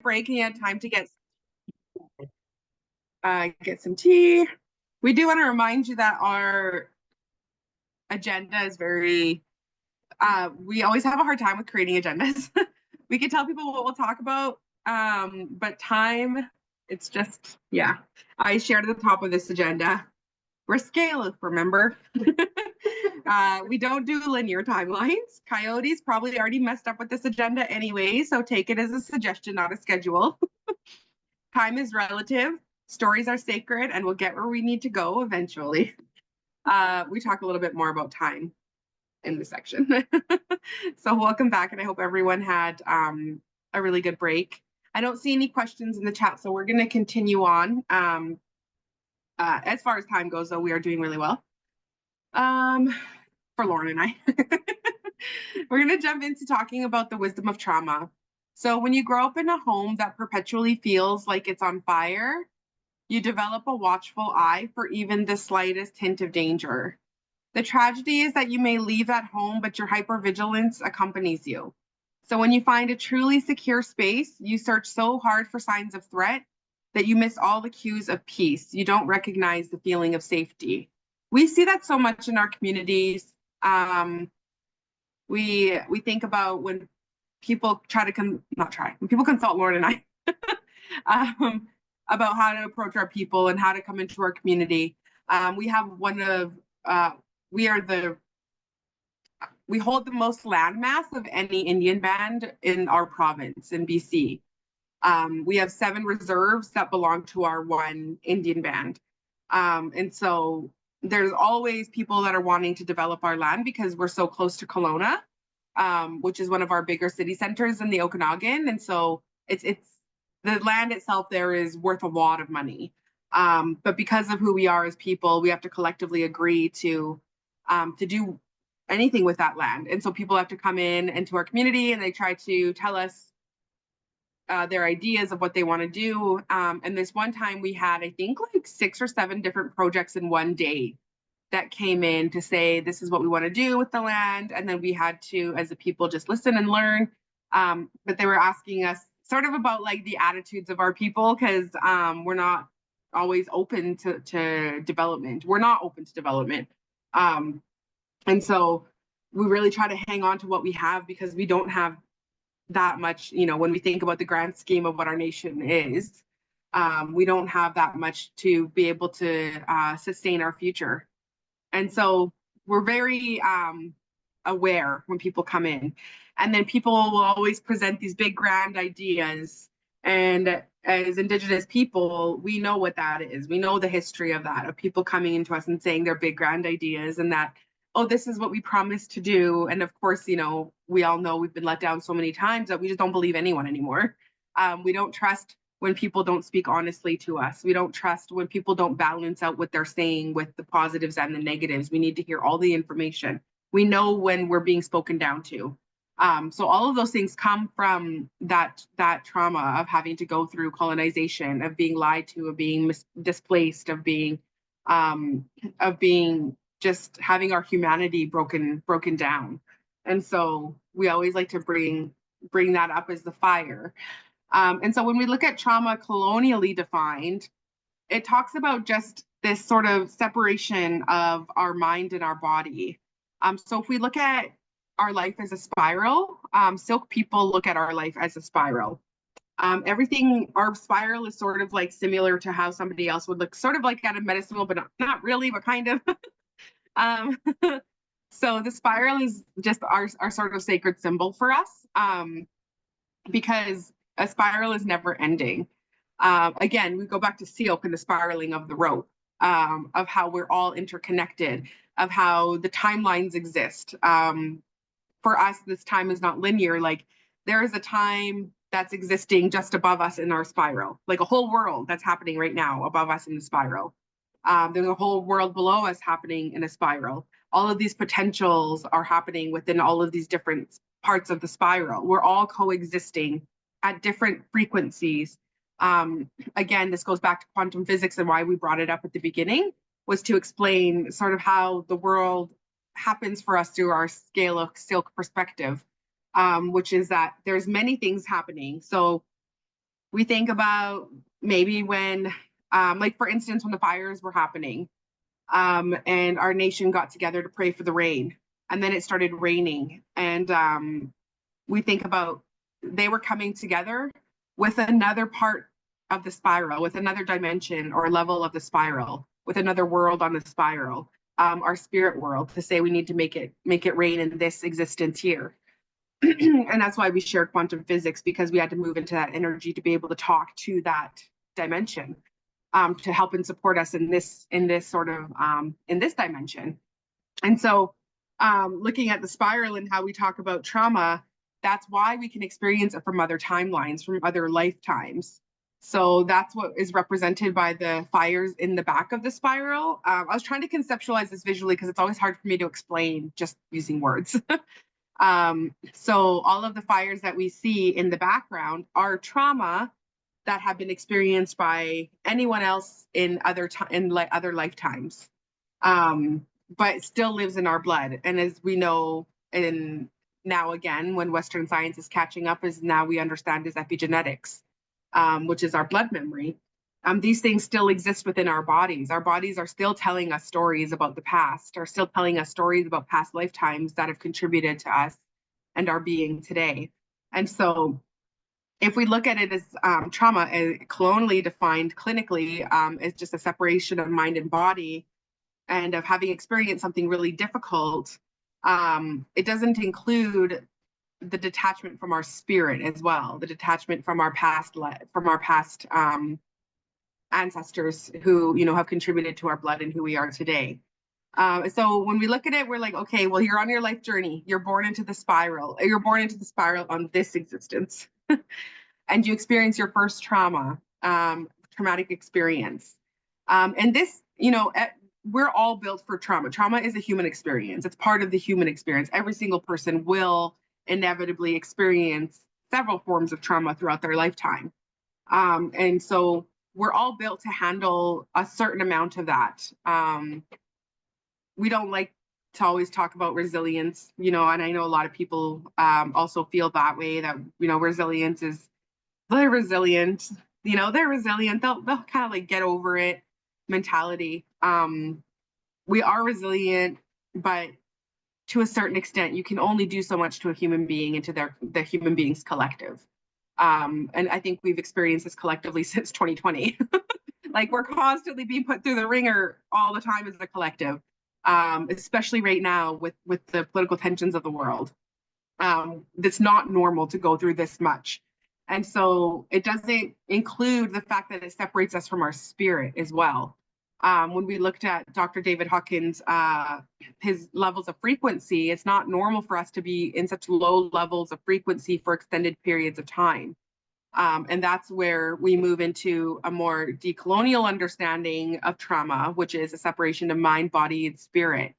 break and you had time to get some tea. We do want to remind you that our agenda is very, we always have a hard time with creating agendas. We can tell people what we'll talk about, but time, it's just, yeah. I shared at the top of this agenda. We're scale, remember? We don't do linear timelines. Coyotes probably already messed up with this agenda anyway, so take it as a suggestion, not a schedule. Time is relative, stories are sacred, and we'll get where we need to go eventually. We talk a little bit more about time in this section. So welcome back, and I hope everyone had a really good break. I don't see any questions in the chat, so we're going to continue on. As far as time goes, though, we are doing really well. For Lauren and I. We're going to jump into talking about the wisdom of trauma. So when you grow up in a home that perpetually feels like it's on fire, you develop a watchful eye for even the slightest hint of danger. The tragedy is that you may leave that home, but your hypervigilance accompanies you. So when you find a truly secure space, you search so hard for signs of threat that you miss all the cues of peace. You don't recognize the feeling of safety. We see that so much in our communities. We think about when people when people consult Lauren and I about how to approach our people and how to come into our community. We have we hold the most landmass of any Indian band in our province in BC. We have 7 reserves that belong to our one Indian band. And so there's always people that are wanting to develop our land because we're so close to Kelowna, which is one of our bigger city centers in the Okanagan. And so it's the land itself there is worth a lot of money. But because of who we are as people, we have to collectively agree to do anything with that land. And so people have to come in into our community and they try to tell us their ideas of what they want to do. And this one time we had, I think, like 6 or 7 different projects in one day that came in to say, this is what we want to do with the land. And then we had to, as a people, just listen and learn. But they were asking us sort of about like the attitudes of our people, because we're not always open to development. We're not open to development. And so we really try to hang on to what we have because we don't have that much, when we think about the grand scheme of what our nation is, we don't have that much to be able to sustain our future. And so we're very aware when people come in. And then people will always present these big grand ideas. And as Indigenous people, we know what that is. We know the history of that, of people coming into us and saying their big grand ideas and that, oh, this is what we promised to do. And of course, we all know we've been let down so many times that we just don't believe anyone anymore. We don't trust when people don't speak honestly to us. We don't trust when people don't balance out what they're saying with the positives and the negatives. We need to hear all the information. We know when we're being spoken down to. So all of those things come from that trauma of having to go through colonization, of being lied to, of being displaced, of being just having our humanity broken down. And so we always like to bring that up as the fire. And so when we look at trauma colonially defined, it talks about just this sort of separation of our mind and our body. So if we look at our life as a spiral, syilx people look at our life as a spiral. Our spiral is sort of like similar to how somebody else would look, sort of like at a medicinal, but not really, but kind of. So the spiral is just our sort of sacred symbol for us, because a spiral is never ending. Again, we go back to syilx and the spiraling of the rope, of how we're all interconnected, of how the timelines exist. For us, this time is not linear. Like there is a time that's existing just above us in our spiral, like a whole world that's happening right now above us in the spiral. There's a whole world below us happening in a spiral. All of these potentials are happening within all of these different parts of the spiral. We're all coexisting at different frequencies. Again, this goes back to quantum physics and why we brought it up at the beginning, was to explain sort of how the world happens for us through our scale of syilx perspective, which is that there's many things happening. So We think about maybe when, like for instance, when the fires were happening, and our nation got together to pray for the rain, and then it started raining, and we think about they were coming together with another part of the spiral, with another dimension or level of the spiral, with another world on the spiral, our spirit world, to say we need to make it rain in this existence here. And that's why we share quantum physics, because we had to move into that energy to be able to talk to that dimension, to help and support us in this sort of in this dimension. And so looking at the spiral and how we talk about trauma, that's why we can experience it from other timelines, from other lifetimes. So that's what is represented by the fires in the back of the spiral. I was trying to conceptualize this visually because it's always hard for me to explain just using words. So all of the fires that we see in the background are trauma that have been experienced by anyone else in other lifetimes, but still lives in our blood. And as we know, in now again, when Western science is catching up, is now we understand is epigenetics, which is our blood memory. These things still exist within our bodies. Our bodies are still telling us stories about the past, are still telling us stories about past lifetimes that have contributed to us and our being today. And so if we look at it as trauma, colonially defined clinically, as just a separation of mind and body, and of having experienced something really difficult, it doesn't include the detachment from our spirit as well, the detachment from our past ancestors who, have contributed to our blood and who we are today. So when we look at it, we're like, okay, well, you're on your life journey. You're born into the spiral. You're born into the spiral on this existence. And you experience your first traumatic experience. And this, we're all built for trauma. Trauma is a human experience. It's part of the human experience. Every single person will inevitably experience several forms of trauma throughout their lifetime. And so we're all built to handle a certain amount of that. We don't like to always talk about resilience, and I know a lot of people also feel that way, that, resilience is, they're resilient, they're resilient. They'll kind of like get over it mentality. We are resilient, but to a certain extent, you can only do so much to a human being and to the human being's collective. And I think we've experienced this collectively since 2020. Like, we're constantly being put through the ringer all the time as a collective, especially right now with the political tensions of the world. It's not normal to go through this much. And so it doesn't include the fact that it separates us from our spirit as well. When we looked at Dr. David Hawkins, his levels of frequency, it's not normal for us to be in such low levels of frequency for extended periods of time. And that's where we move into a more decolonial understanding of trauma, which is a separation of mind, body, and spirit.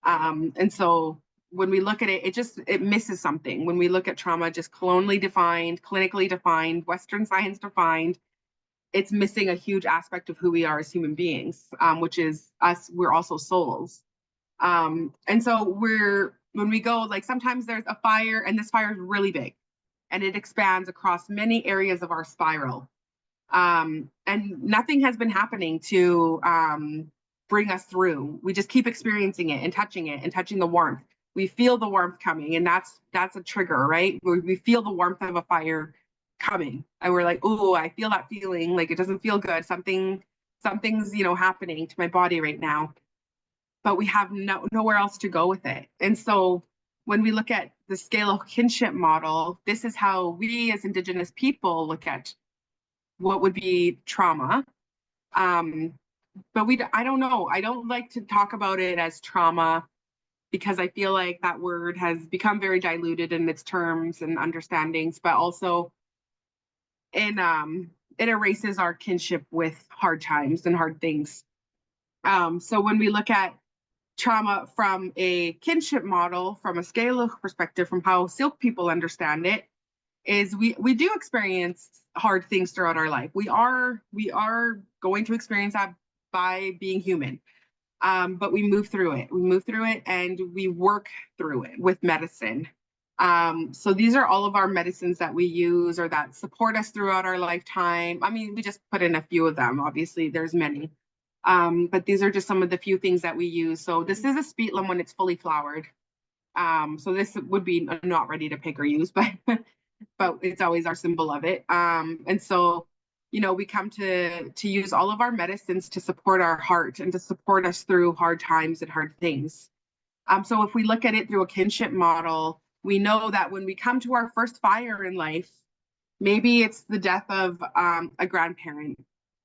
And so when we look at it, it misses something. When we look at trauma just colonially defined, clinically defined, Western science defined, it's missing a huge aspect of who we are as human beings, which is us. We're also souls. And so when we go, like, sometimes there's a fire and this fire is really big and it expands across many areas of our spiral. And nothing has been happening to bring us through. We just keep experiencing it and touching the warmth. We feel the warmth coming, and that's a trigger, right? We feel the warmth of a fire coming, and we're like, oh, I feel that feeling. Like, it doesn't feel good. Something's happening to my body right now, but we have nowhere else to go with it. And so when we look at the scale of kinship model, this is how we as Indigenous people look at what would be trauma. But I don't know. I don't like to talk about it as trauma, because I feel like that word has become very diluted in its terms and understandings, but also it erases our kinship with hard times and hard things. So when we look at trauma from a kinship model, from a scale perspective, from how syilx people understand it, is we do experience hard things throughout our life. We are going to experience that by being human. But we move through it. We move through it and we work through it with medicine. So these are all of our medicines that we use or that support us throughout our lifetime. I mean, we just put in a few of them. Obviously, there's many. But these are just some of the few things that we use. So this is a spetlum when it's fully flowered. So this would be not ready to pick or use, but it's always our symbol of it. And so, you know, we come to use all of our medicines to support our heart and to support us through hard times and hard things. So if we look at it through a kinship model, we know that when we come to our first fire in life, maybe it's the death of a grandparent.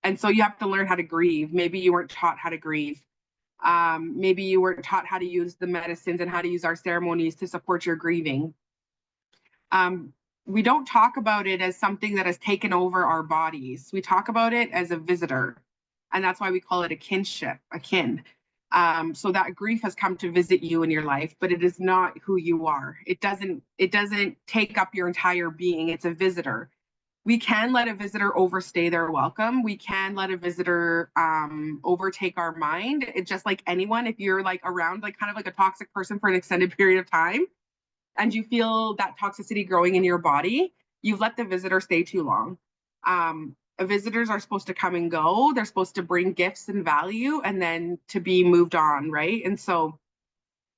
And so you have to learn how to grieve. Maybe you weren't taught how to grieve. Maybe you weren't taught how to use the medicines and how to use our ceremonies to support your grieving. We don't talk about it as something that has taken over our bodies. We talk about it as a visitor. And that's why we call it a kinship, a kin. So that grief has come to visit you in your life, but it is not who you are. It doesn't take up your entire being. It's a visitor. We can let a visitor overstay their welcome. We can let a visitor overtake our mind. It's just like anyone, if you're like around like kind of like a toxic person for an extended period of time and you feel that toxicity growing in your body, you've let the visitor stay too long. Visitors are supposed to come and go. They're supposed to bring gifts and value and then to be moved on, right? And so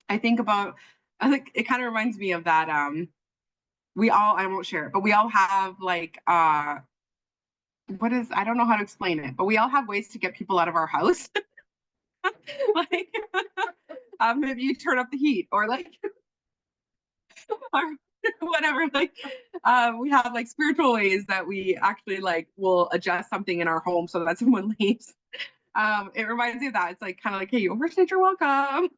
I think it kind of reminds me of that I won't share it, but we all have like I don't know how to explain it, but we all have ways to get people out of our house. Like maybe you turn up the heat or like or whatever. Like we have like spiritual ways that we actually like will adjust something in our home so that someone leaves. It reminds me of that. It's like kind of like, hey, you overstayed your welcome.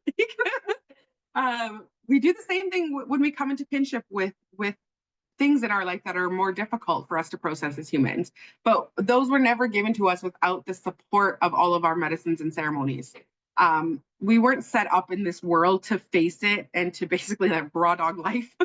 We do the same thing when we come into kinship with things in our life that are more difficult for us to process as humans. But those were never given to us without the support of all of our medicines and ceremonies. We weren't set up in this world to face it and to basically like raw dog life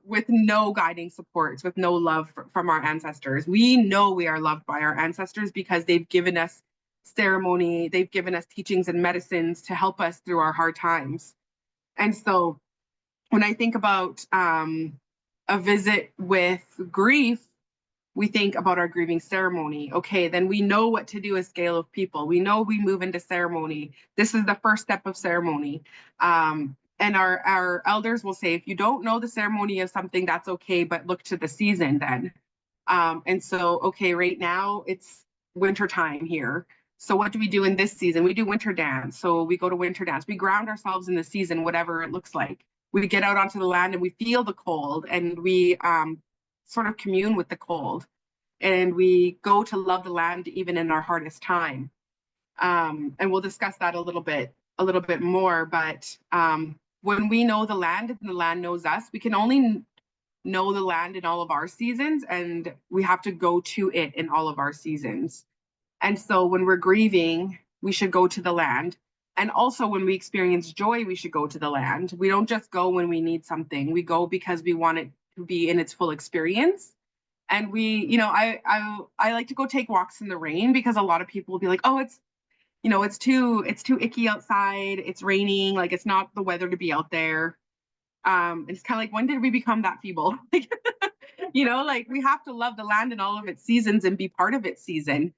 with no guiding supports, with no love from our ancestors. We know we are loved by our ancestors because they've given us ceremony, they've given us teachings and medicines to help us through our hard times. And so when I think about a visit with grief, we think about our grieving ceremony. Okay, then we know what to do as scale of people. We know we move into ceremony. This is the first step of ceremony. And our elders will say, if you don't know the ceremony of something, that's okay, but look to the season then. And so, okay, right now it's winter time here. So what do we do in this season? We do winter dance. So we go to winter dance. We ground ourselves in the season, whatever it looks like. We get out onto the land and we feel the cold and we sort of commune with the cold. And we go to love the land even in our hardest time. And we'll discuss that a little bit more. But when we know the land and the land knows us, we can only know the land in all of our seasons, and we have to go to it in all of our seasons. And so when we're grieving, we should go to the land. And also when we experience joy, we should go to the land. We don't just go when we need something. We go because we want it to be in its full experience. And we, you know, I like to go take walks in the rain because a lot of people will be like, oh, it's too icky outside. It's raining. Like it's not the weather to be out there. It's kind of like, when did we become that feeble? Like we have to love the land in all of its seasons and be part of its season.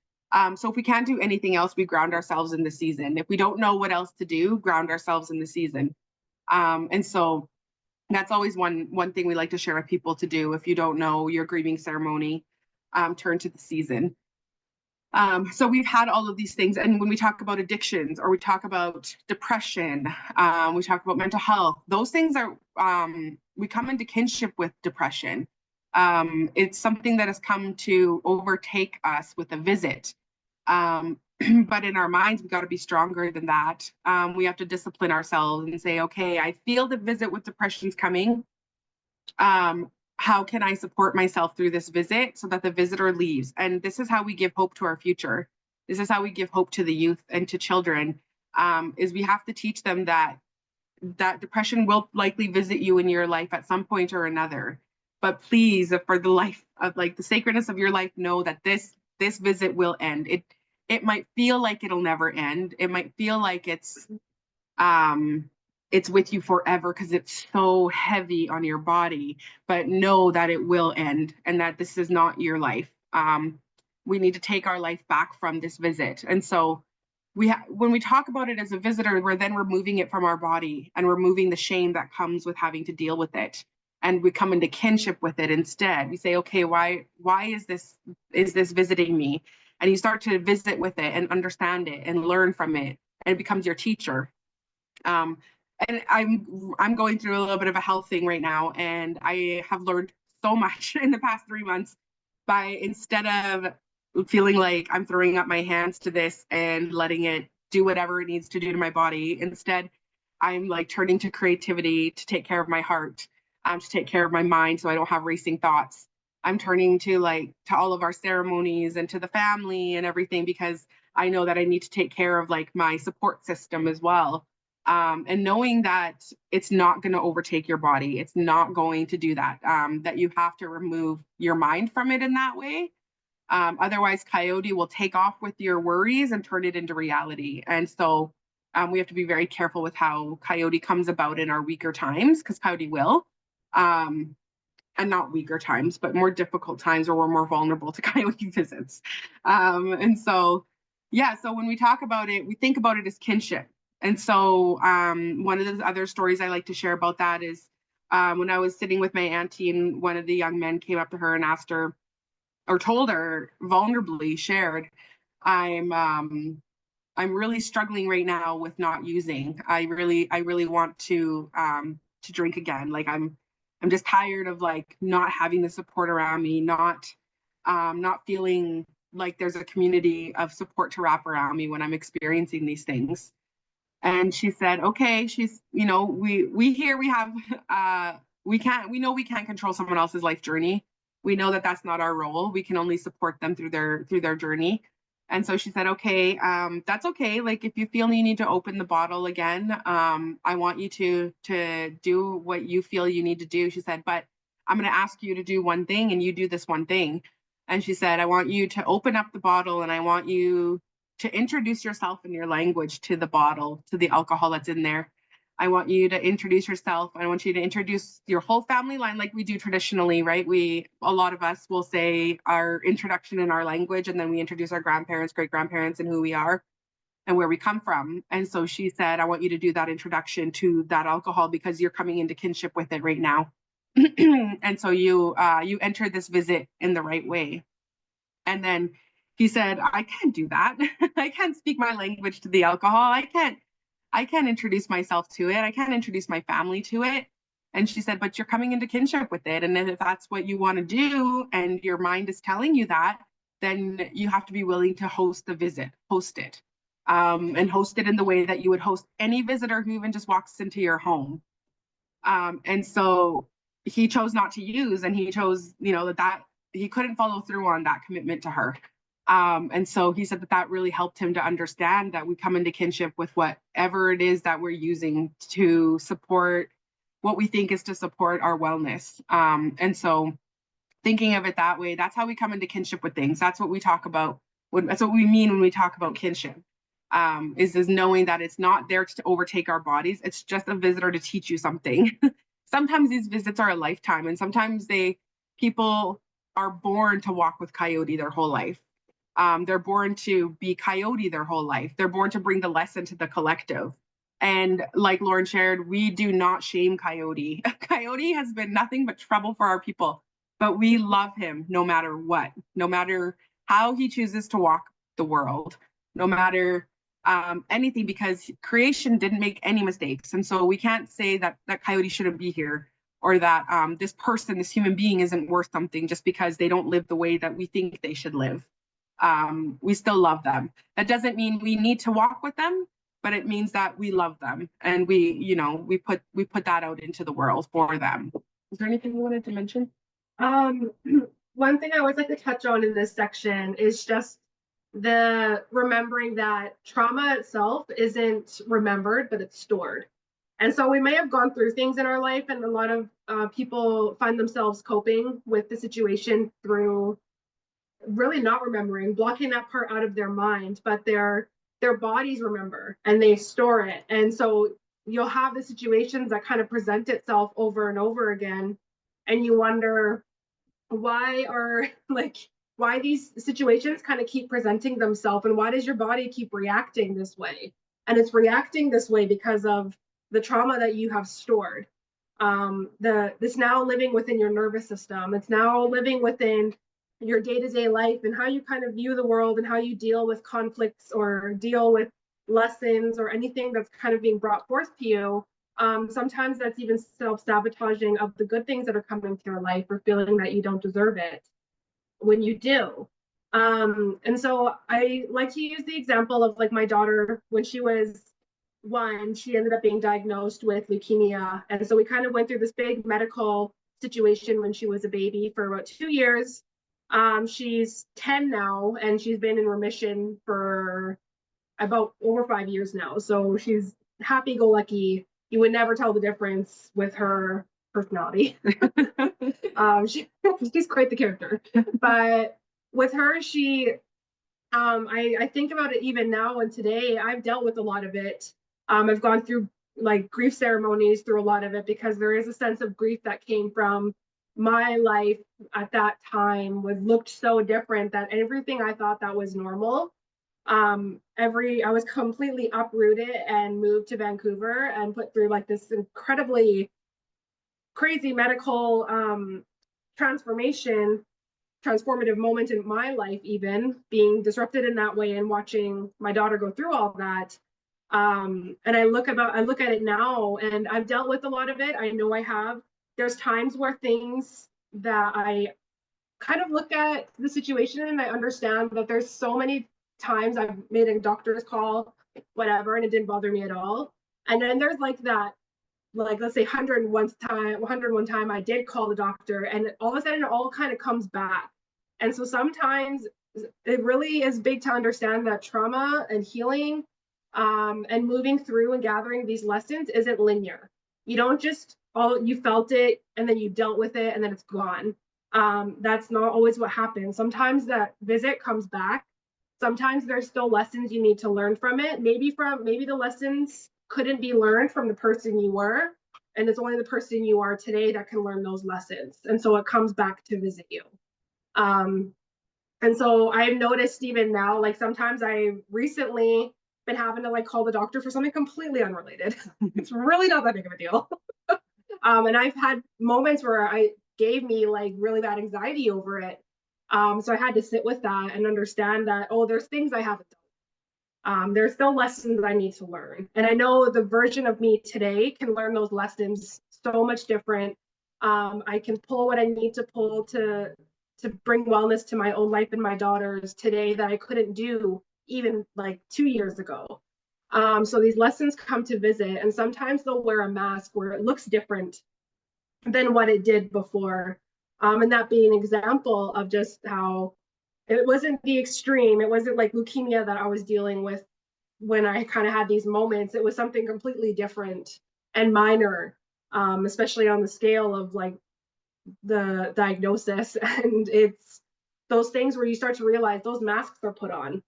So if we can't do anything else, we ground ourselves in the season. If we don't know what else to do, ground ourselves in the season. And so that's always one thing we like to share with people to do. If you don't know your grieving ceremony, turn to the season. So we've had all of these things. And when we talk about addictions or we talk about depression, we talk about mental health, those things are, we come into kinship with depression. It's something that has come to overtake us with a visit. But in our minds, we got to be stronger than that. We have to discipline ourselves and say, okay, I feel the visit with depression's coming. How can I support myself through this visit so that the visitor leaves? And this is how we give hope to our future. This is how we give hope to the youth and to children, is we have to teach them that depression will likely visit you in your life at some point or another. But please, for the life of like the sacredness of your life, know that this visit will end. It might feel like it'll never end. It might feel like it's it's with you forever because it's so heavy on your body, but know that it will end and that this is not your life. We need to take our life back from this visit. And so when we talk about it as a visitor, we're then removing it from our body and removing the shame that comes with having to deal with it. And we come into kinship with it instead. We say, okay, why is this visiting me? And you start to visit with it and understand it and learn from it, and it becomes your teacher. And I'm going through a little bit of a health thing right now, and I have learned so much in the past 3 months by, instead of feeling like I'm throwing up my hands to this and letting it do whatever it needs to do to my body, instead I'm like turning to creativity to take care of my heart, to take care of my mind so I don't have racing thoughts. I'm turning to all of our ceremonies and to the family and everything, because I know that I need to take care of like my support system as well. And knowing that it's not going to overtake your body, it's not going to do that, that you have to remove your mind from it in that way. Otherwise, Coyote will take off with your worries and turn it into reality. And so we have to be very careful with how Coyote comes about in our weaker times, because Coyote will. And not weaker times, but more difficult times where we're more vulnerable to Coyote visits. And so, yeah, so when we talk about it, we think about it as kinship. And so one of the other stories I like to share about that is when I was sitting with my auntie, and one of the young men came up to her and asked her, or told her, vulnerably shared, I'm really struggling right now with not using. I really want to drink again. Like I'm just tired of like not having the support around me, not feeling like there's a community of support to wrap around me when I'm experiencing these things. And she said, okay, we know we can't control someone else's life journey. We know that that's not our role. We can only support them through their journey. And so she said, okay, that's okay. Like if you feel you need to open the bottle again, I want you to do what you feel you need to do. She said, but I'm going to ask you to do one thing, and you do this one thing. And she said, I want you to open up the bottle, and I want you to introduce yourself in your language to the bottle, to the alcohol that's in there. I want you to introduce yourself. I want you to introduce your whole family line like we do traditionally, right? A lot of us will say our introduction in our language, and then we introduce our grandparents, great grandparents, and who we are and where we come from. And so she said, I want you to do that introduction to that alcohol because you're coming into kinship with it right now. And so you enter this visit in the right way. And then he said, I can't do that. I can't speak my language to the alcohol. I can't introduce myself to it. I can't introduce my family to it. And she said, but you're coming into kinship with it. And then if that's what you want to do and your mind is telling you that, then you have to be willing to host the visit, host it, and host it in the way that you would host any visitor who even just walks into your home. And so he chose not to use, and he chose, that he couldn't follow through on that commitment to her. And so he said that really helped him to understand that we come into kinship with whatever it is that we're using to support what we think is to support our wellness. And so thinking of it that way, that's how we come into kinship with things. That's what we talk about. That's what we mean when we talk about kinship, is knowing that it's not there to overtake our bodies. It's just a visitor to teach you something. Sometimes these visits are a lifetime, and sometimes people are born to walk with Coyote their whole life. They're born to be Coyote their whole life. They're born to bring the lesson to the collective. And like Lauren shared, we do not shame Coyote. Coyote has been nothing but trouble for our people, but we love him no matter what, no matter how he chooses to walk the world, no matter anything, because creation didn't make any mistakes. And so we can't say that Coyote shouldn't be here, or that this person, this human being isn't worth something just because they don't live the way that we think they should live. We still love them. That doesn't mean we need to walk with them, but it means that we love them, and we put that out into the world for them. Is there anything you wanted to mention? One thing I always like to touch on in this section is just the remembering that trauma itself isn't remembered, but it's stored. And so we may have gone through things in our life, and a lot of people find themselves coping with the situation through really not remembering, blocking that part out of their mind, but their bodies remember and they store it. And so you'll have the situations that kind of present itself over and over again, and you wonder why are like why these situations kind of keep presenting themselves, and why does your body keep reacting this way? And it's reacting this way because of the trauma that you have stored. This now living within your nervous system. It's now living within your day-to-day life and how you kind of view the world and how you deal with conflicts or deal with lessons or anything that's kind of being brought forth to you. Sometimes that's even self-sabotaging of the good things that are coming to your life, or feeling that you don't deserve it when you do. And so I like to use the example of like my daughter. When she was 1, she ended up being diagnosed with leukemia. And so we kind of went through this big medical situation when she was a baby for about 2 years. She's 10 now, and she's been in remission for about over 5 years now. So she's happy-go-lucky. You would never tell the difference with her personality. She's quite the character. But with her, I think about it even now and today. I've dealt with a lot of it. I've gone through like grief ceremonies through a lot of it, because there is a sense of grief that came from my life at that time looked so different, that everything I thought that was normal. I was completely uprooted and moved to Vancouver and put through like this incredibly crazy medical transformative moment in my life, even being disrupted in that way and watching my daughter go through all that. And I look at it now, and I've dealt with a lot of it. I know I have. There's times where things that I kind of look at the situation and I understand that there's so many times I've made a doctor's call, whatever, and it didn't bother me at all. And then there's like that, like let's say 101 time I did call the doctor, and all of a sudden it all kind of comes back. And so sometimes it really is big to understand that trauma and healing and moving through and gathering these lessons isn't linear. You don't just you felt it and then you dealt with it and then it's gone. That's not always what happens. Sometimes that visit comes back. Sometimes there's still lessons you need to learn from it. Maybe the lessons couldn't be learned from the person you were, and it's only the person you are today that can learn those lessons. And so it comes back to visit you. And so I've noticed even now, like sometimes I've recently been having to like call the doctor for something completely unrelated. It's really not that big of a deal. And I've had moments where I gave me like really bad anxiety over it. So I had to sit with that and understand that, oh, there's things I haven't done. There's still lessons I need to learn. And I know the version of me today can learn those lessons so much different. I can pull what I need to pull to bring wellness to my own life and my daughter's today that I couldn't do even like 2 years ago. So these lessons come to visit, and sometimes they'll wear a mask where it looks different than what it did before. And that being an example of just how it wasn't the extreme. It wasn't like leukemia that I was dealing with when I kind of had these moments. It was something completely different and minor, especially on the scale of like the diagnosis. And it's those things where you start to realize those masks are put on.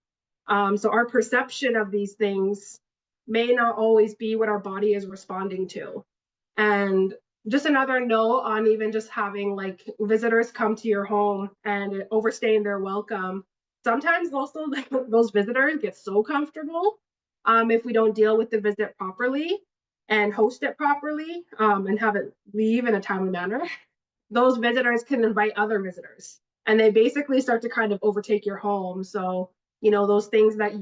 So our perception of these things may not always be what our body is responding to. And just another note on even just having like visitors come to your home and overstaying their welcome. Sometimes also those visitors get so comfortable if we don't deal with the visit properly and host it properly and have it leave in a timely manner. Those visitors can invite other visitors, and they basically start to kind of overtake your home. So, you know, those things that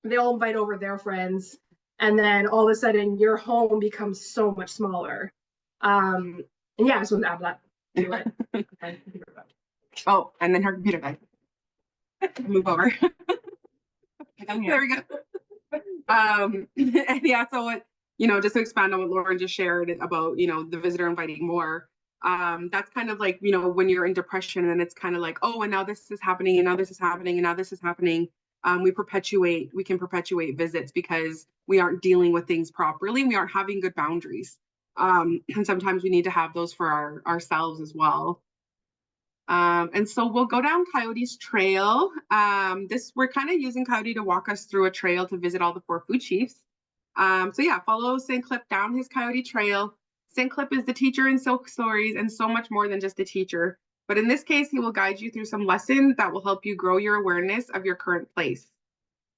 they'll invite over their friends, and then all of a sudden your home becomes so much smaller. And yeah, I just want to add that to it. Oh, and then her computer died. Move over. There we go. And yeah, so what, you know, just to expand on what Lauren just shared about, you know, the visitor inviting more. That's kind of like, you know, when you're in depression and it's kind of like, oh, and now this is happening, and now this is happening, and now this is happening. We can perpetuate visits because we aren't dealing with things properly. We aren't having good boundaries. And sometimes we need to have those for ourselves as well. And so we'll go down Coyote's trail. We're kind of using Coyote to walk us through a trail to visit all the 4 food chiefs. So yeah, follow Syilx down his coyote trail. Syilx is the teacher in Silk Stories and so much more than just a teacher. But in this case, he will guide you through some lessons that will help you grow your awareness of your current place.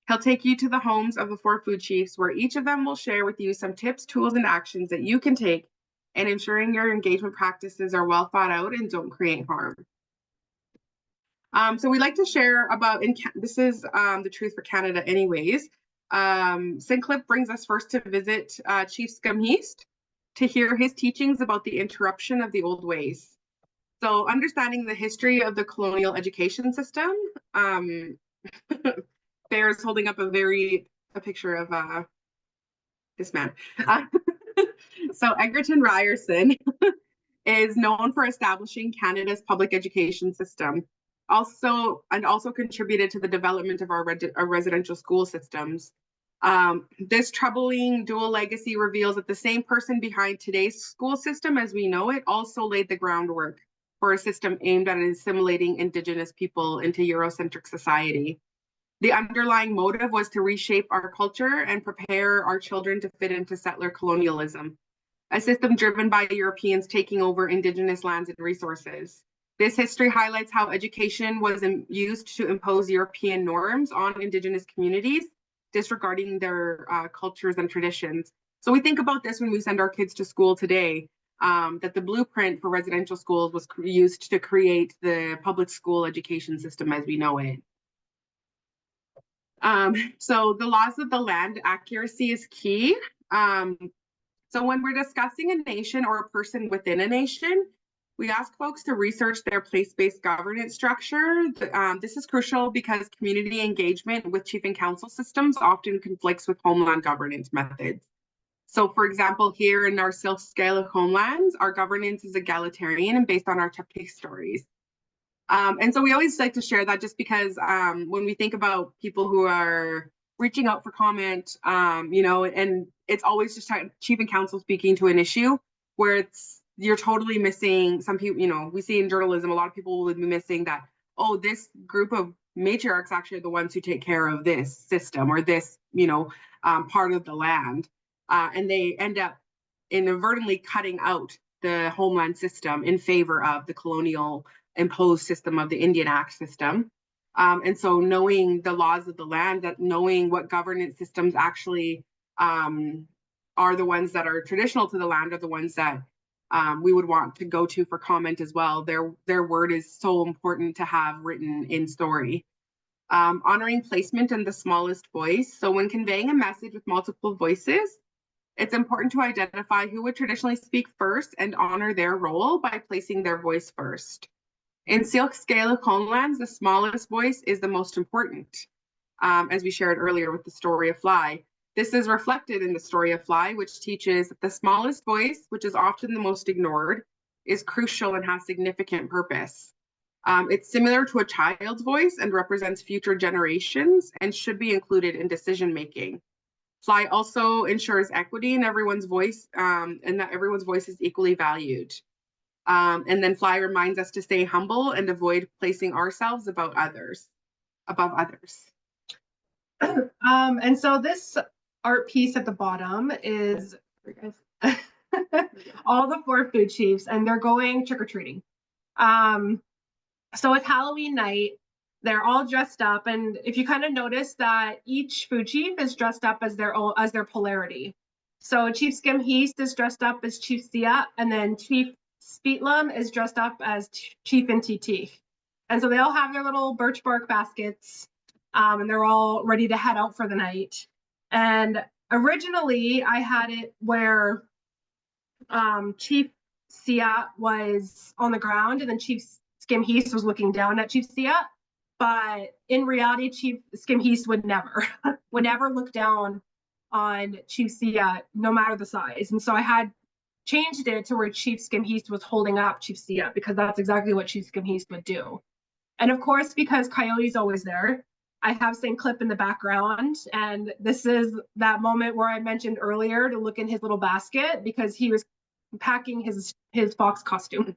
He'll take you to the homes of the 4 food chiefs, where each of them will share with you some tips, tools, and actions that you can take in ensuring your engagement practices are well thought out and don't create harm. So we like to share about, this is the truth for Canada anyways. Syilx brings us first to visit Chief Scumheast to hear his teachings about the interruption of the old ways. So understanding the history of the colonial education system, Bear's holding up a picture of this man. So Egerton Ryerson is known for establishing Canada's public education system, also contributed to the development of our residential school systems. This troubling dual legacy reveals that the same person behind today's school system as we know it also laid the groundwork for a system aimed at assimilating Indigenous people into Eurocentric society. The underlying motive was to reshape our culture and prepare our children to fit into settler colonialism, a system driven by Europeans taking over Indigenous lands and resources. This history highlights how education was used to impose European norms on Indigenous communities, disregarding their cultures and traditions. So we think about this when we send our kids to school today, that the blueprint for residential schools was used to create the public school education system as we know it. So the laws of the land, accuracy is key. So when we're discussing a nation or a person within a nation, we ask folks to research their place-based governance structure. This is crucial because community engagement with chief and council systems often conflicts with homeland governance methods. So for example, here in our syilx homelands, our governance is egalitarian and based on our chap-teek stories. And so we always like to share that just because when we think about people who are reaching out for comment, you know, and it's always just chief and council speaking to an issue where you're totally missing some people, you know, we see in journalism, a lot of people would be missing that, oh, this group of matriarchs actually are the ones who take care of this system or this, you know, part of the land. And they end up inadvertently cutting out the homeland system in favor of the colonial imposed system of the Indian Act system. And so knowing the laws of the land, that knowing what governance systems actually are the ones that are traditional to the land are the ones that we would want to go to for comment as well. Their word is so important to have written in story. Honoring placement and the smallest voice. So when conveying a message with multiple voices, it's important to identify who would traditionally speak first and honor their role by placing their voice first. In syilx homelands, the smallest voice is the most important, as we shared earlier with the story of Fly. This is reflected in the story of Fly, which teaches that the smallest voice, which is often the most ignored, is crucial and has significant purpose. It's similar to a child's voice and represents future generations and should be included in decision-making. Fly also ensures equity in everyone's voice and that everyone's voice is equally valued. And then Fly reminds us to stay humble and avoid placing ourselves above others. And so this art piece at the bottom is all the 4 food chiefs, and they're going trick-or-treating. So it's Halloween night. They're all dressed up, and if you kind of notice that each food chief is dressed up as their polarity. So Chief Scumheast is dressed up as Chief Syilx, and then Chief Speetlum is dressed up as Chief in-kum-up-ah-lux. And so they all have their little birch bark baskets, and they're all ready to head out for the night. And originally I had it where Chief Syilx was on the ground and then Chief Scumheast was looking down at Chief Syilx. But in reality, Chief Scumheast would never look down on Chief Syilx, no matter the size. And so I had changed it to where Chief Scumheast was holding up Chief Syilx, because that's exactly what Chief Scumheast would do. And of course, because Coyote's always there, I have Syilx in the background. And this is that moment where I mentioned earlier to look in his little basket, because he was packing his fox costume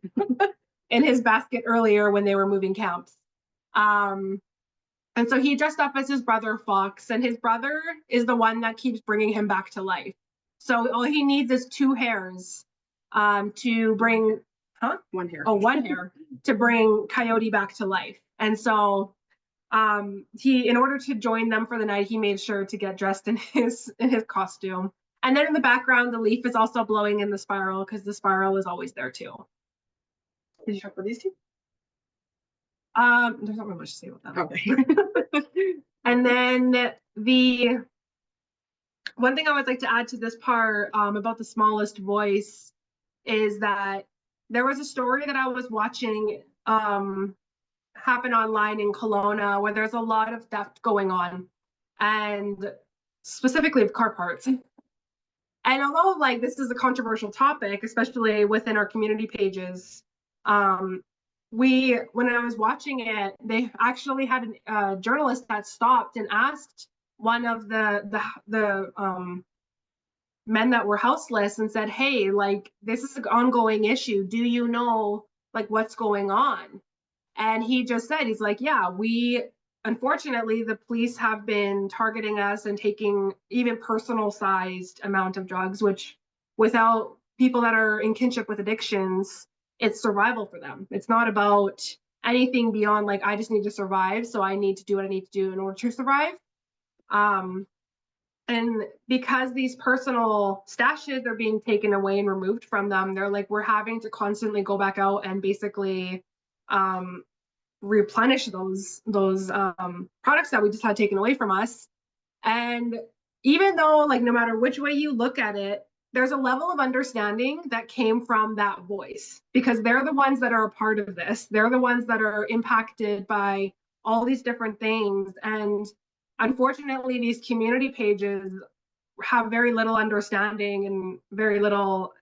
in his basket earlier when they were moving camps. And so he dressed up as his brother Fox, and his brother is the one that keeps bringing him back to life. So all he needs is 2 hairs to bring, One hair. Oh, 1 hair to bring Coyote back to life. And so he, in order to join them for the night, he made sure to get dressed in his costume. And then in the background, the leaf is also blowing in the spiral because the spiral is always there too. Did you talk about these two? There's not really much to say about that. Okay. And then the one thing I would like to add to this part about the smallest voice is that there was a story that I was watching happen online in Kelowna where there's a lot of theft going on, and specifically of car parts. And although like this is a controversial topic, especially within our community pages, when I was watching it, they actually had a journalist that stopped and asked one of the men that were houseless and said, hey, like this is an ongoing issue. Do you know like what's going on? And he just said, he's like, yeah, unfortunately, the police have been targeting us and taking even personal sized amount of drugs, which without people that are in kinship with addictions, it's survival for them. It's not about anything beyond like, I just need to survive. So I need to do what I need to do in order to survive. And because these personal stashes are being taken away and removed from them, they're like, we're having to constantly go back out and basically replenish those products that we just had taken away from us. And even though like no matter which way you look at it, there's a level of understanding that came from that voice, because they're the ones that are a part of this. They're the ones that are impacted by all these different things. And unfortunately, these community pages have very little understanding and very little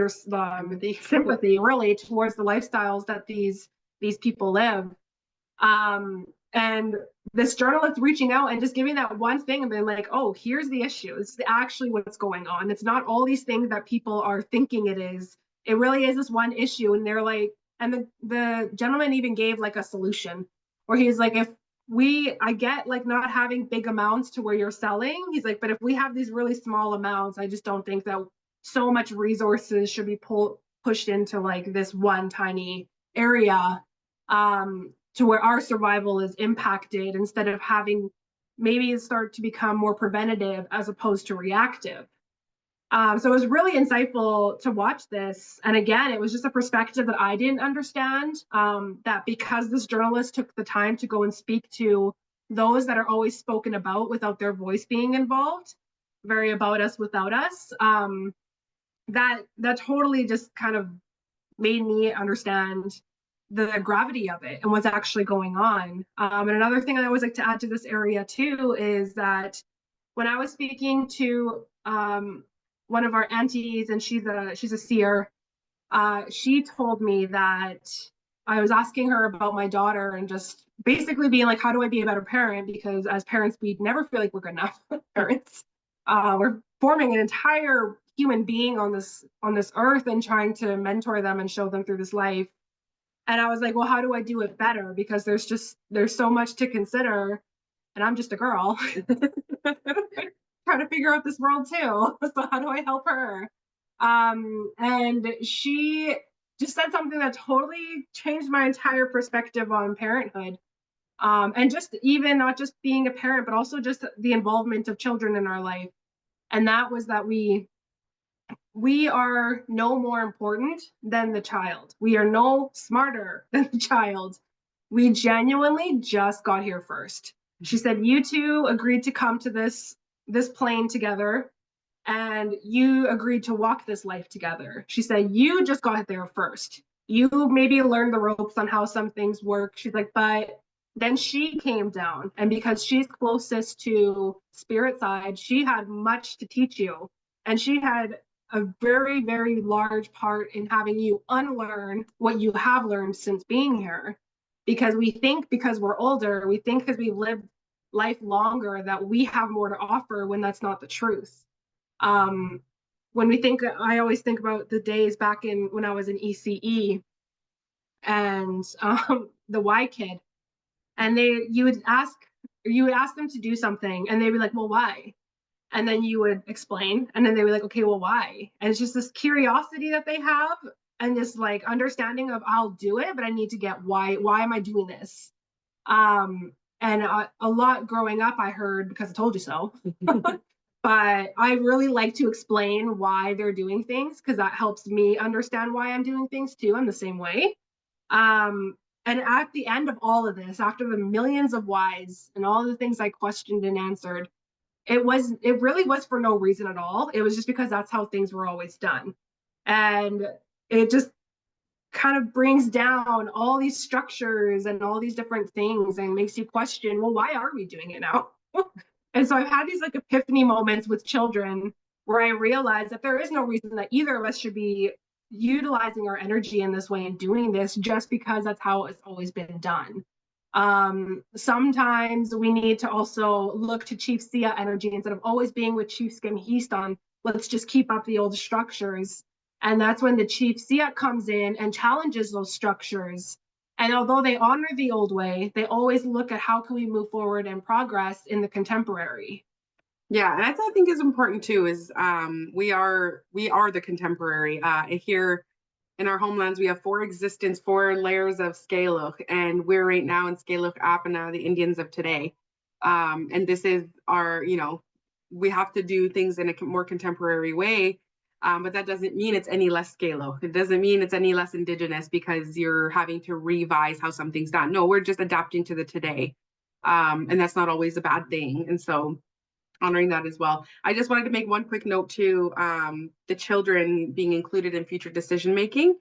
sympathy really towards the lifestyles that these people live. And this journalist reaching out and just giving that one thing and being like, oh, here's the issue. This is actually what's going on. It's not all these things that people are thinking it is. It really is this one issue. And they're like, and the gentleman even gave like a solution where he's like, I get like not having big amounts to where you're selling. He's like, but if we have these really small amounts, I just don't think that so much resources should be pushed into like this one tiny area to where our survival is impacted, instead of having maybe start to become more preventative as opposed to reactive. So it was really insightful to watch this. And again, it was just a perspective that I didn't understand, that because this journalist took the time to go and speak to those that are always spoken about without their voice being involved, very about us without us, that totally just kind of made me understand the gravity of it and what's actually going on. And another thing I always like to add to this area too is that when I was speaking to one of our aunties, and she's a seer, she told me that I was asking her about my daughter and just basically being like, how do I be a better parent? Because as parents, we never feel like we're good enough parents. We're forming an entire human being on this earth and trying to mentor them and show them through this life. And I was like, well, how do I do it better? Because there's so much to consider, and I'm just a girl trying to figure out this world too. So how do I help her? And she just said something that totally changed my entire perspective on parenthood. And just even not just being a parent, but also just the involvement of children in our life. And that was that we are no more important than the child. We are no smarter than the child. We genuinely just got here first. She said, you two agreed to come to this plane together, and you agreed to walk this life together. She said, you just got there first. You maybe learned the ropes on how some things work. She's like, but then she came down, and because she's closest to spirit side, she had much to teach you. And she had a very, very large part in having you unlearn what you have learned since being here. Because we think because we're older, we think because we've lived life longer that we have more to offer, when that's not the truth. When we think, I always think about the days back when I was in ECE and the Y kid. And you would ask them to do something, and they'd be like, well, why? And then you would explain, and then they were like, okay, well, why? And it's just this curiosity that they have, and this like understanding of, I'll do it, but I need to get why am I doing this? And a lot growing up I heard, because I told you so. But I really like to explain why they're doing things, because that helps me understand why I'm doing things too. I'm the same way. And at the end of all of this, after the millions of whys and all the things I questioned and answered, it really was for no reason at all. It was just because that's how things were always done. And it just kind of brings down all these structures and all these different things and makes you question, well, why are we doing it now? And so I've had these like epiphany moments with children where I realize that there is no reason that either of us should be utilizing our energy in this way and doing this just because that's how it's always been done. Sometimes we need to also look to Chief Sia energy instead of always being with Chief Skimheast on, let's just keep up the old structures. And that's when the Chief Sia comes in and challenges those structures. And although they honor the old way, they always look at how can we move forward and progress in the contemporary. Yeah, and I think is important too is we are the contemporary. Here in our homelands, we have four layers of syilx, and we're right now in syilx-ah-lux, the Indians of today. And this is our, we have to do things in a more contemporary way. But that doesn't mean it's any less syilx. It doesn't mean it's any less indigenous because you're having to revise how something's done. No, we're just adapting to the today. And that's not always a bad thing. And so honoring that as well. I just wanted to make one quick note to the children being included in future decision making.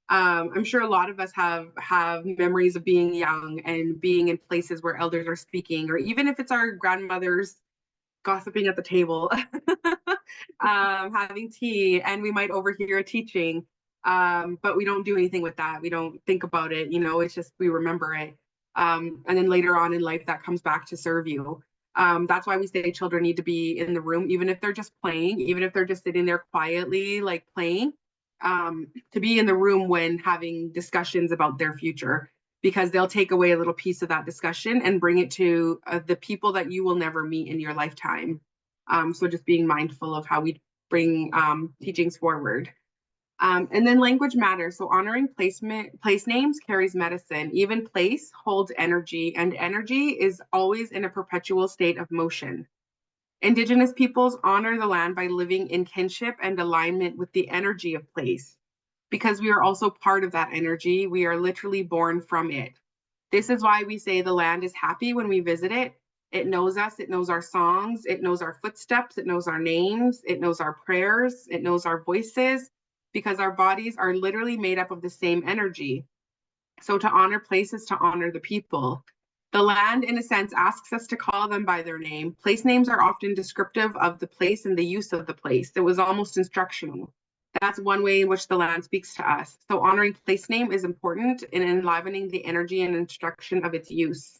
I'm sure a lot of us have memories of being young and being in places where elders are speaking, or even if it's our grandmothers gossiping at the table, having tea, and we might overhear a teaching, but we don't do anything with that. We don't think about it. It's just we remember it. And then later on in life, that comes back to serve you. That's why we say children need to be in the room, even if they're just playing, even if they're just sitting there quietly, like playing, to be in the room when having discussions about their future, because they'll take away a little piece of that discussion and bring it to the people that you will never meet in your lifetime. So just being mindful of how we bring teachings forward. And then language matters. So honoring place names carries medicine. Even place holds energy, and energy is always in a perpetual state of motion. Indigenous peoples honor the land by living in kinship and alignment with the energy of place. Because we are also part of that energy, we are literally born from it. This is why we say the land is happy when we visit it. It knows us, it knows our songs, it knows our footsteps, it knows our names, it knows our prayers, it knows our voices, because our bodies are literally made up of the same energy. So to honor place is to honor the people. The land, in a sense, asks us to call them by their name. Place names are often descriptive of the place and the use of the place. It was almost instructional. That's one way in which the land speaks to us. So honoring place name is important in enlivening the energy and instruction of its use.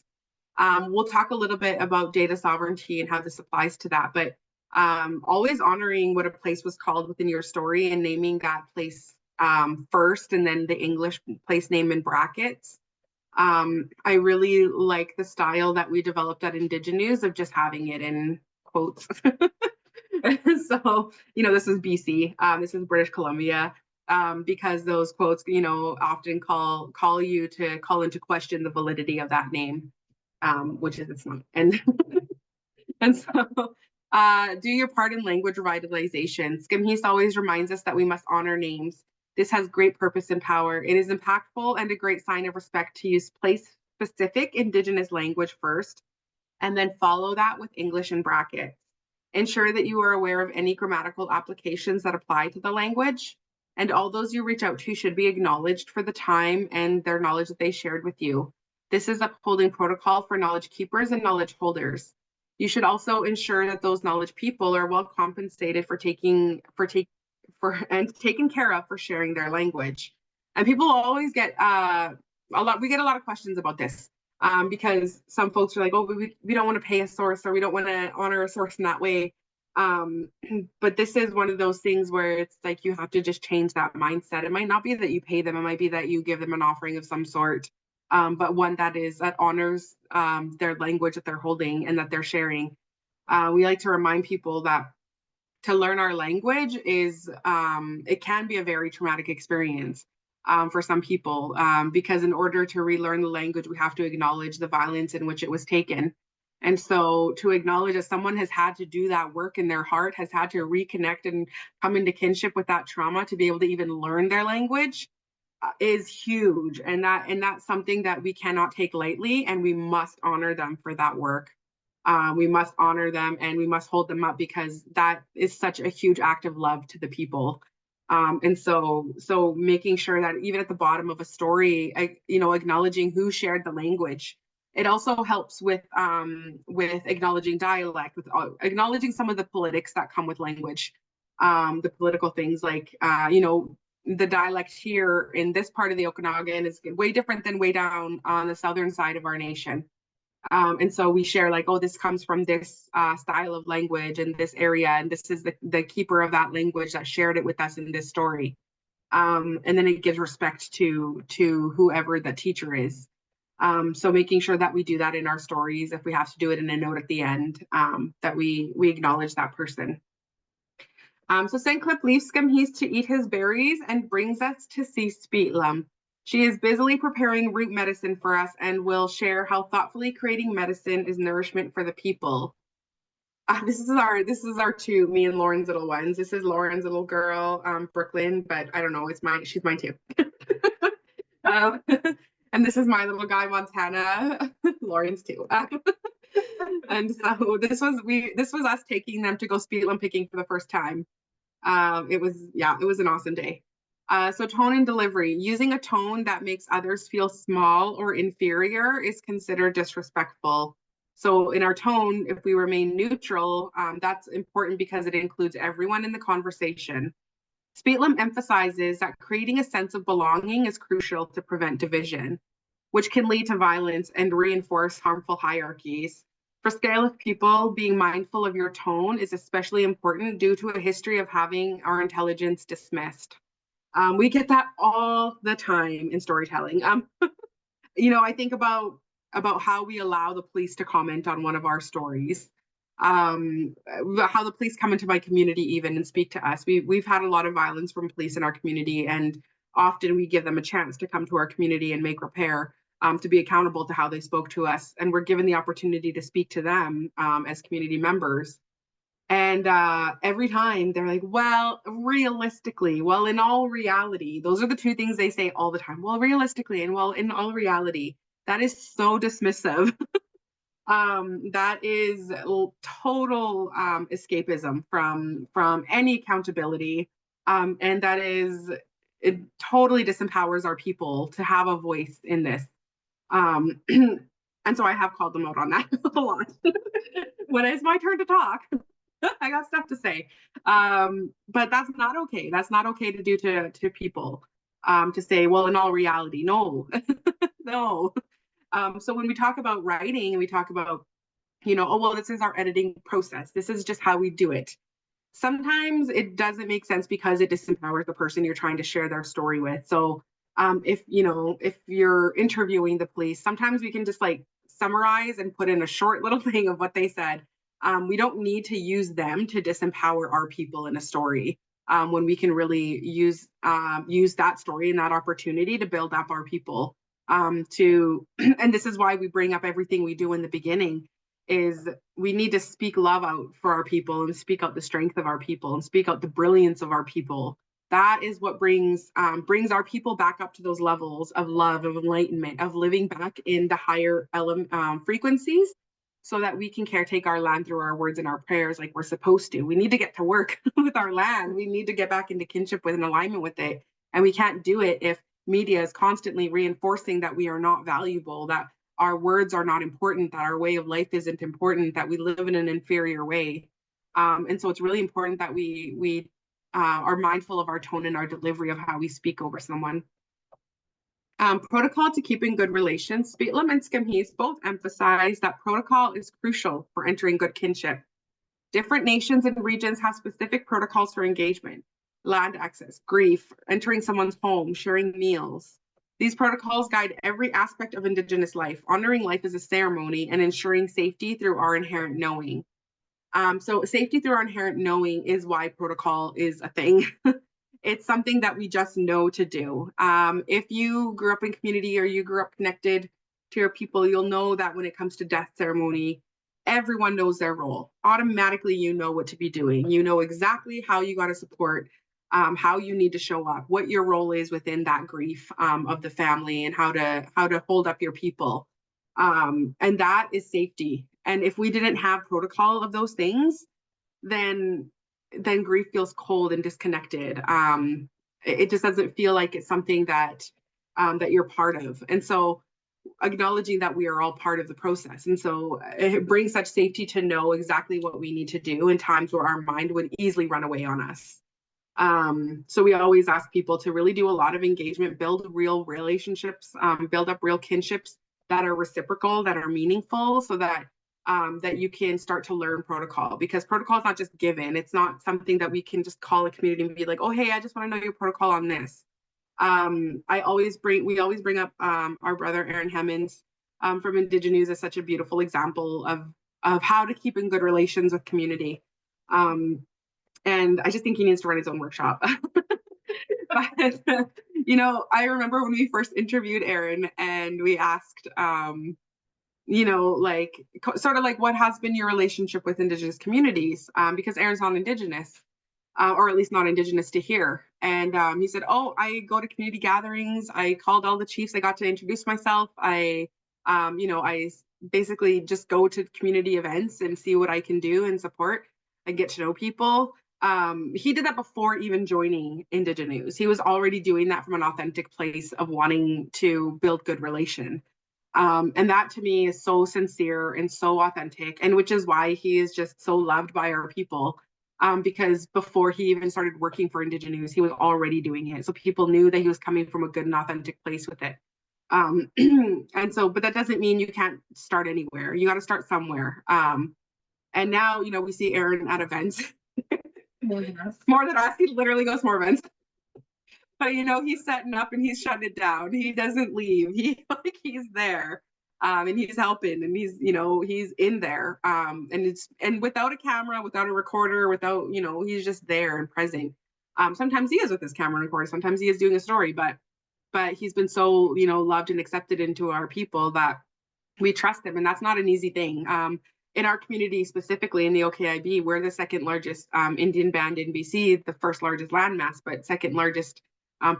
We'll talk a little bit about data sovereignty and how this applies to that, but always honoring what a place was called within your story and naming that place first, and then the English place name in brackets. I really like the style that we developed at Indigenews of just having it in quotes. So, this is BC, this is British Columbia, because those quotes, often call you to call into question the validity of that name, which is it's not. And so do your part in language revitalization. Skimheast always reminds us that we must honor names. This has great purpose and power. It is impactful and a great sign of respect to use place-specific Indigenous language first, and then follow that with English in brackets. Ensure that you are aware of any grammatical applications that apply to the language, and all those you reach out to should be acknowledged for the time and their knowledge that they shared with you. This is upholding protocol for knowledge keepers and knowledge holders. You should also ensure that those knowledge people are well compensated for taken care of for sharing their language. And people always get we get a lot of questions about this. Because some folks are like, oh, we don't want to pay a source, or we don't want to honor a source in that way. But this is one of those things where it's like you have to just change that mindset. It might not be that you pay them, it might be that you give them an offering of some sort. but one that honors their language that they're holding and that they're sharing. We like to remind people that to learn our language is, it can be a very traumatic experience for some people, because in order to relearn the language, we have to acknowledge the violence in which it was taken. And so to acknowledge that someone has had to do that work in their heart, has had to reconnect and come into kinship with that trauma to be able to even learn their language is huge. And that's something that we cannot take lightly, and we must honor them for that work. We must honor them and we must hold them up, because that is such a huge act of love to the people. And so making sure that even at the bottom of a story, acknowledging who shared the language. It also helps with acknowledging dialect, with acknowledging some of the politics that come with language, the political things like, the dialect here in this part of the Okanagan is way different than way down on the southern side of our nation. And so we share like, oh, this comes from this style of language in this area, and this is the keeper of that language that shared it with us in this story. And then it gives respect to whoever the teacher is. So making sure that we do that in our stories, if we have to do it in a note at the end, that we acknowledge that person. So Saint-Clip leaves Scamhees to eat his berries and brings us to see Speetlum. She is busily preparing root medicine for us and will share how thoughtfully creating medicine is nourishment for the people. This is our two, me and Lauren's little ones. This is Lauren's little girl, Brooklyn, but I don't know, she's mine too. And this is my little guy, Montana, Lauren's too. And so this was us taking them to go Speetlum picking for the first time. It was an awesome day. So tone and delivery. Using a tone that makes others feel small or inferior is considered disrespectful. So in our tone, if we remain neutral, that's important because it includes everyone in the conversation. Speetlum emphasizes that creating a sense of belonging is crucial to prevent division, which can lead to violence and reinforce harmful hierarchies. For Scale people, being mindful of your tone is especially important due to a history of having our intelligence dismissed. We get that all the time in storytelling. I think about how we allow the police to comment on one of our stories, how the police come into my community even and speak to us. We've had a lot of violence from police in our community, and often we give them a chance to come to our community and make repair, to be accountable to how they spoke to us. And we're given the opportunity to speak to them as community members. And every time they're like, well, realistically, well, in all reality, those are the two things they say all the time. Well, realistically, and well, in all reality, that is so dismissive. That is total escapism from any accountability. And it totally disempowers our people to have a voice in this. And so I have called them out on that a lot. When it's my turn to talk, I got stuff to say. But that's not okay. That's not okay to do to people, to say, well, in all reality, no, no. So when we talk about writing and we talk about, oh, well, this is our editing process. This is just how we do it. Sometimes it doesn't make sense because it disempowers the person you're trying to share their story with. So if you're interviewing the police, sometimes we can just like summarize and put in a short little thing of what they said. We don't need to use them to disempower our people in a story, when we can really use that story and that opportunity to build up our people. And this is why we bring up everything we do in the beginning, is we need to speak love out for our people and speak out the strength of our people and speak out the brilliance of our people. That is what brings our people back up to those levels of love, of enlightenment, of living back in the higher frequencies, so that we can caretake our land through our words and our prayers like we're supposed to. We need to get to work with our land. We need to get back into kinship with and alignment with it. And we can't do it if media is constantly reinforcing that we are not valuable, that our words are not important, that our way of life isn't important, that we live in an inferior way. And so it's really important that we are mindful of our tone and our delivery of how we speak over someone. Protocol to keeping good relations. Speetlum and Scamhees both emphasize that protocol is crucial for entering good kinship. Different nations and regions have specific protocols for engagement: land access, grief, entering someone's home, sharing meals. These protocols guide every aspect of Indigenous life, honoring life as a ceremony and ensuring safety through our inherent knowing. So safety through our inherent knowing is why protocol is a thing. It's something that we just know to do. If you grew up in community or you grew up connected to your people, you'll know that when it comes to death ceremony, everyone knows their role. Automatically, you know what to be doing. You know exactly how you got to support, how you need to show up, what your role is within that grief of the family, and how to hold up your people. And that is safety. And if we didn't have protocol of those things, then grief feels cold and disconnected. It just doesn't feel like it's something that that you're part of. And so acknowledging that we are all part of the process. And so it brings such safety to know exactly what we need to do in times where our mind would easily run away on us. So we always ask people to really do a lot of engagement, build real relationships, build up real kinships that are reciprocal, that are meaningful, so that that you can start to learn protocol, because protocol is not just given. It's not something that we can just call a community and be like, oh, hey, I just want to know your protocol on this. We always bring up our brother Aaron Hemmons from Indigenous as such a beautiful example of how to keep in good relations with community. And I just think he needs to run his own workshop. But I remember when we first interviewed Aaron and we asked, like sort of like, what has been your relationship with Indigenous communities? Because Aaron's not Indigenous, or at least not Indigenous to here. And he said, oh, I go to community gatherings. I called all the chiefs. I got to introduce myself. I basically just go to community events and see what I can do and support and get to know people. He did that before even joining Indigenous. He was already doing that from an authentic place of wanting to build good relation. And that to me is so sincere and so authentic, and which is why he is just so loved by our people. Because before he even started working for Indigenous, he was already doing it. So people knew that he was coming from a good and authentic place with it. And so, but that doesn't mean you can't start anywhere. You got to start somewhere. And now, we see Aaron at events. More than us. He literally goes more events. But he's setting up and he's shutting it down. He doesn't leave. He's there. And he's helping, and he's in there. And without a camera, without a recorder, without, he's just there and present. Sometimes he is with his camera recorder, sometimes he is doing a story, but he's been so, loved and accepted into our people that we trust him. And that's not an easy thing. In our community, specifically in the OKIB, we're the second largest Indian band in BC, the first largest landmass, but second largest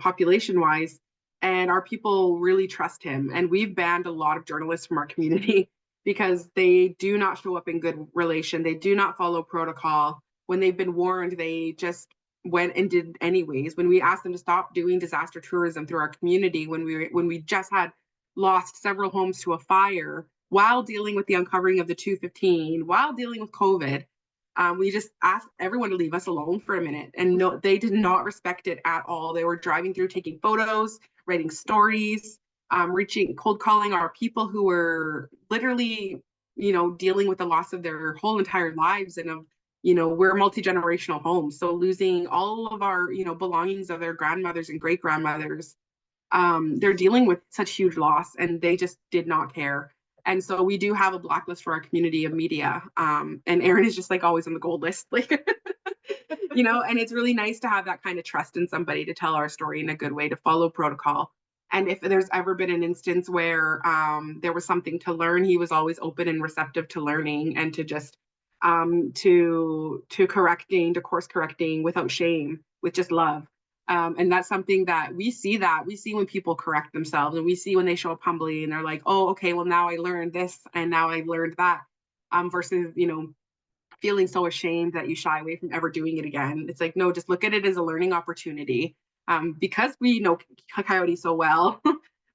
population wise. And our people really trust him. And we've banned a lot of journalists from our community because they do not show up in good relation. They do not follow protocol. When they've been warned, they just went and did anyways. When we asked them to stop doing disaster tourism through our community, when we just had lost several homes to a fire while dealing with the uncovering of the 215, while dealing with COVID, we just asked everyone to leave us alone for a minute. And no, they did not respect it at all. They were driving through, taking photos, writing stories, cold calling our people who were literally, dealing with the loss of their whole entire lives. And of, we're multi-generational homes. So losing all of our, belongings of their grandmothers and great grandmothers, they're dealing with such huge loss, and they just did not care. And so we do have a blacklist for our community of media. And Aaron is just like always on the gold list, like, and it's really nice to have that kind of trust in somebody to tell our story in a good way, to follow protocol. And if there's ever been an instance where there was something to learn, he was always open and receptive to learning and to just to course correcting without shame, with just love. And that's something that we see when people correct themselves, and we see when they show up humbly and they're like, oh, okay, well, now I learned this and now I learned that, versus, feeling so ashamed that you shy away from ever doing it again. It's like, no, just look at it as a learning opportunity. Because we know Coyote so well,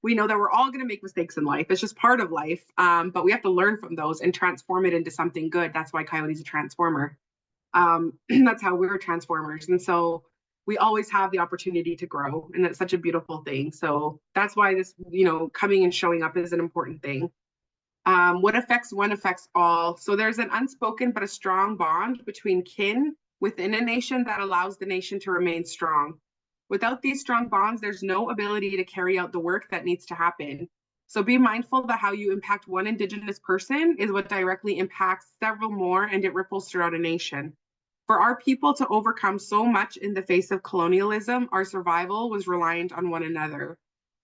we know that we're all going to make mistakes in life. It's just part of life. But we have to learn from those and transform it into something good. That's why Coyote's a transformer. That's how we're transformers. And so we always have the opportunity to grow, and that's such a beautiful thing. So that's why this, coming and showing up is an important thing. What affects one affects all. So there's an unspoken but a strong bond between kin within a nation that allows the nation to remain strong. Without these strong bonds, there's no ability to carry out the work that needs to happen. So be mindful that how you impact one Indigenous person is what directly impacts several more, and it ripples throughout a nation. For our people to overcome so much in the face of colonialism, our survival was reliant on one another.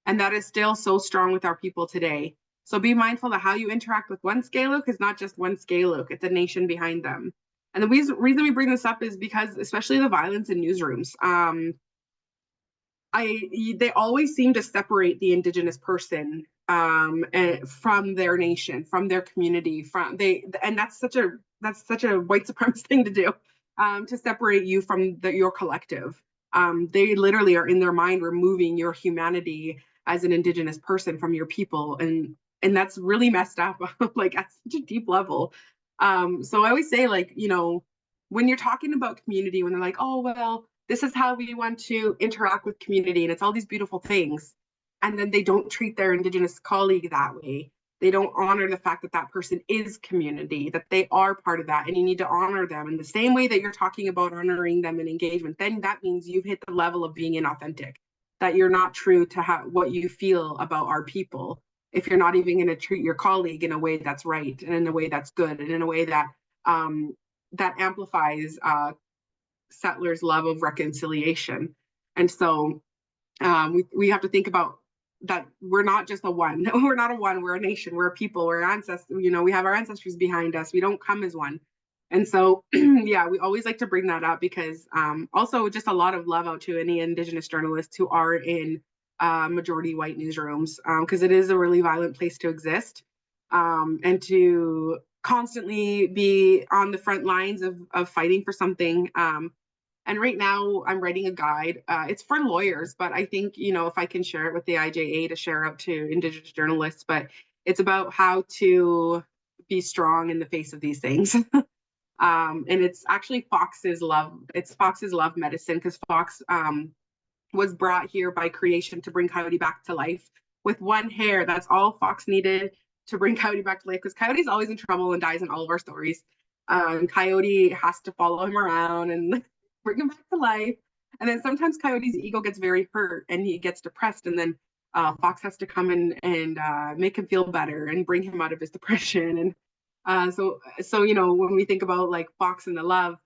And that is still so strong with our people today. So be mindful that how you interact with one syilx is not just one syilx, it's a nation behind them. And the reason we bring this up is because, especially the violence in newsrooms, they always seem to separate the Indigenous person from their nation, from their community, and that's such a white supremacist thing to do, to separate you from your collective. They literally are in their mind removing your humanity as an Indigenous person from your people, and that's really messed up, like at such a deep level. So I always say, like, you know, when you're talking about community, when they're like, oh, well, this is how we want to interact with community, and it's all these beautiful things, and then they don't treat their Indigenous colleague that way. They don't honor the fact that that person is community, that they are part of that, and you need to honor them in the same way that you're talking about honoring them in engagement. Then that means you've hit the level of being inauthentic, that you're not true to what you feel about our people, if you're not even going to treat your colleague in a way that's right, and in a way that's good, and in a way that that amplifies settlers' love of reconciliation. And so we have to think about that we're not just a one. We're not a one, we're a nation, we're a people, we're ancestors, you know, we have our ancestors behind us. We don't come as one. And so, yeah, we always like to bring that up, because also just a lot of love out to any Indigenous journalists who are in majority white newsrooms, because it is a really violent place to exist, and to constantly be on the front lines of fighting for something. And right now I'm writing a guide. It's for lawyers, but I think, you know, if I can share it with the IJA to share out to Indigenous journalists, but it's about how to be strong in the face of these things. And it's actually Fox's love medicine, because Fox was brought here by creation to bring Coyote back to life with one hair. That's all Fox needed to bring Coyote back to life, because Coyote's always in trouble and dies in all of our stories. And Coyote has to follow him around and bring him back to life. And then sometimes Coyote's ego gets very hurt and he gets depressed, and then Fox has to come in and make him feel better and bring him out of his depression. And so you know, when we think about like Fox and the love,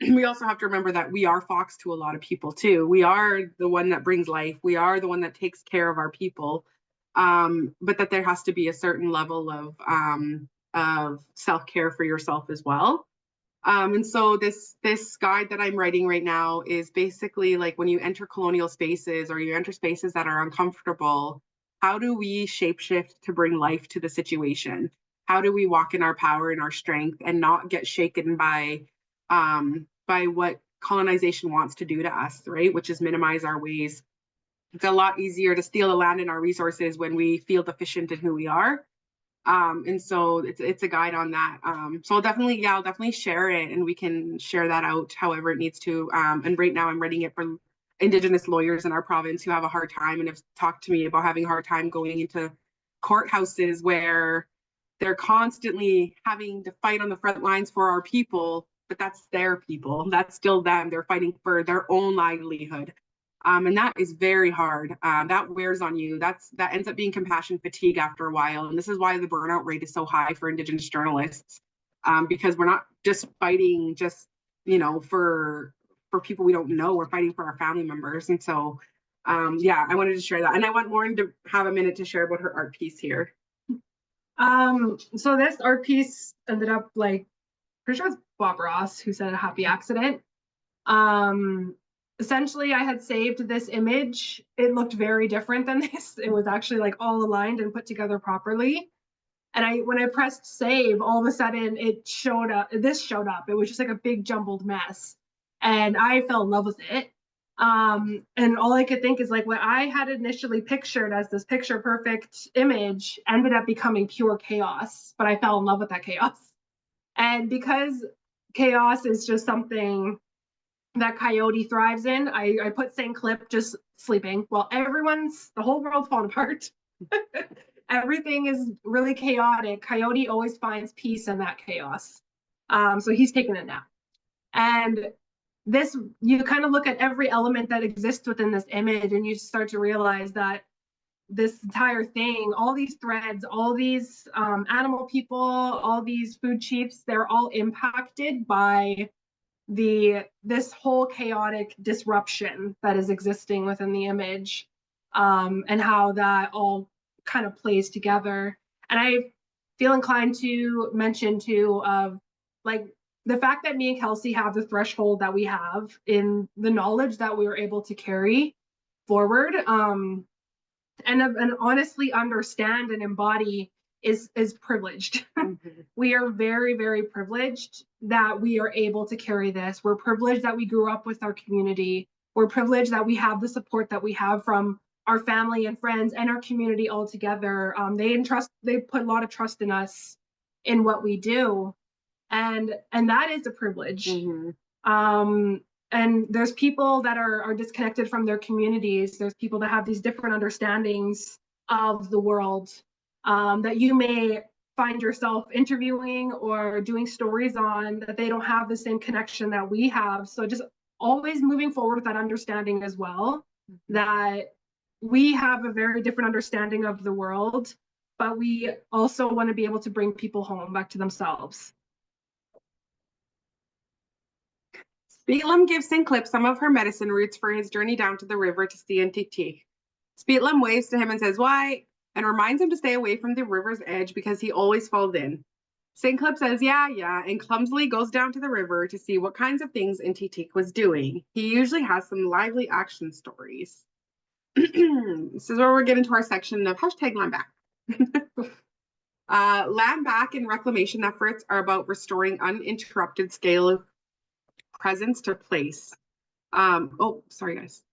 we also have to remember that we are Fox to a lot of people too. We are the one that brings life. We are the one that takes care of our people. But that there has to be a certain level of self-care for yourself as well. And so this guide that I'm writing right now is basically like, when you enter colonial spaces or you enter spaces that are uncomfortable, how do we shapeshift to bring life to the situation? How do we walk in our power and our strength and not get shaken by what colonization wants to do to us, right? Which is minimize our ways. It's a lot easier to steal the land and our resources when we feel deficient in who we are. And so it's a guide on that. So I'll definitely share it, and we can share that out however it needs to. And right now I'm writing it for Indigenous lawyers in our province who have a hard time and have talked to me about having a hard time going into courthouses where they're constantly having to fight on the front lines for our people, but that's their people. That's still them. They're fighting for their own livelihood. And that is very hard. That wears on you. That ends up being compassion fatigue after a while. And this is why the burnout rate is so high for Indigenous journalists, because we're not just fighting you know, for people we don't know. We're fighting for our family members. And so, yeah, I wanted to share that. And I want Lauren to have a minute to share about her art piece here. So this art piece ended up, like, pretty sure it's Bob Ross who said a happy accident. Essentially, I had saved this image. It looked very different than this. It was actually like all aligned and put together properly. And when I pressed save, all of a sudden it showed up. This showed up. It was just like a big jumbled mess. And I fell in love with it. And all I could think is, like, what I had initially pictured as this picture perfect image ended up becoming pure chaos, but I fell in love with that chaos. And because chaos is just something that Coyote thrives in, I put same clip, just sleeping. Well, the whole world's falling apart. Everything is really chaotic. Coyote always finds peace in that chaos. So he's taking it now. And this, you kind of look at every element that exists within this image, and you start to realize that this entire thing, all these threads, all these animal people, all these food chiefs, they're all impacted by this whole chaotic disruption that is existing within the image, and how that all kind of plays together. And I feel inclined to mention too, of like the fact that me and Kelsie have the threshold that we have in the knowledge that we were able to carry forward, and honestly understand and embody is privileged. Mm-hmm. We are very, very privileged that we are able to carry this. We're privileged that we grew up with our community. We're privileged that we have the support that we have from our family and friends and our community all together. They put a lot of trust in us in what we do. And that is a privilege. Mm-hmm. And there's people that are disconnected from their communities. There's people that have these different understandings of the world, that you may find yourself interviewing or doing stories on, that they don't have the same connection that we have. So just always moving forward with that understanding as well, that we have a very different understanding of the world, but we also want to be able to bring people home back to themselves. Speetlum gives St. Clip some of her medicine roots for his journey down to the river to see chap-teek. Speetlum waves to him and says, "Why?" and reminds him to stay away from the river's edge because he always falls in. St. Clip says, yeah, and clumsily goes down to the river to see what kinds of things chap-teek was doing. He usually has some lively action stories. This is where we're getting to our section of hashtag land back. Land back and reclamation efforts are about restoring uninterrupted scale of presence to place. Oh, sorry guys.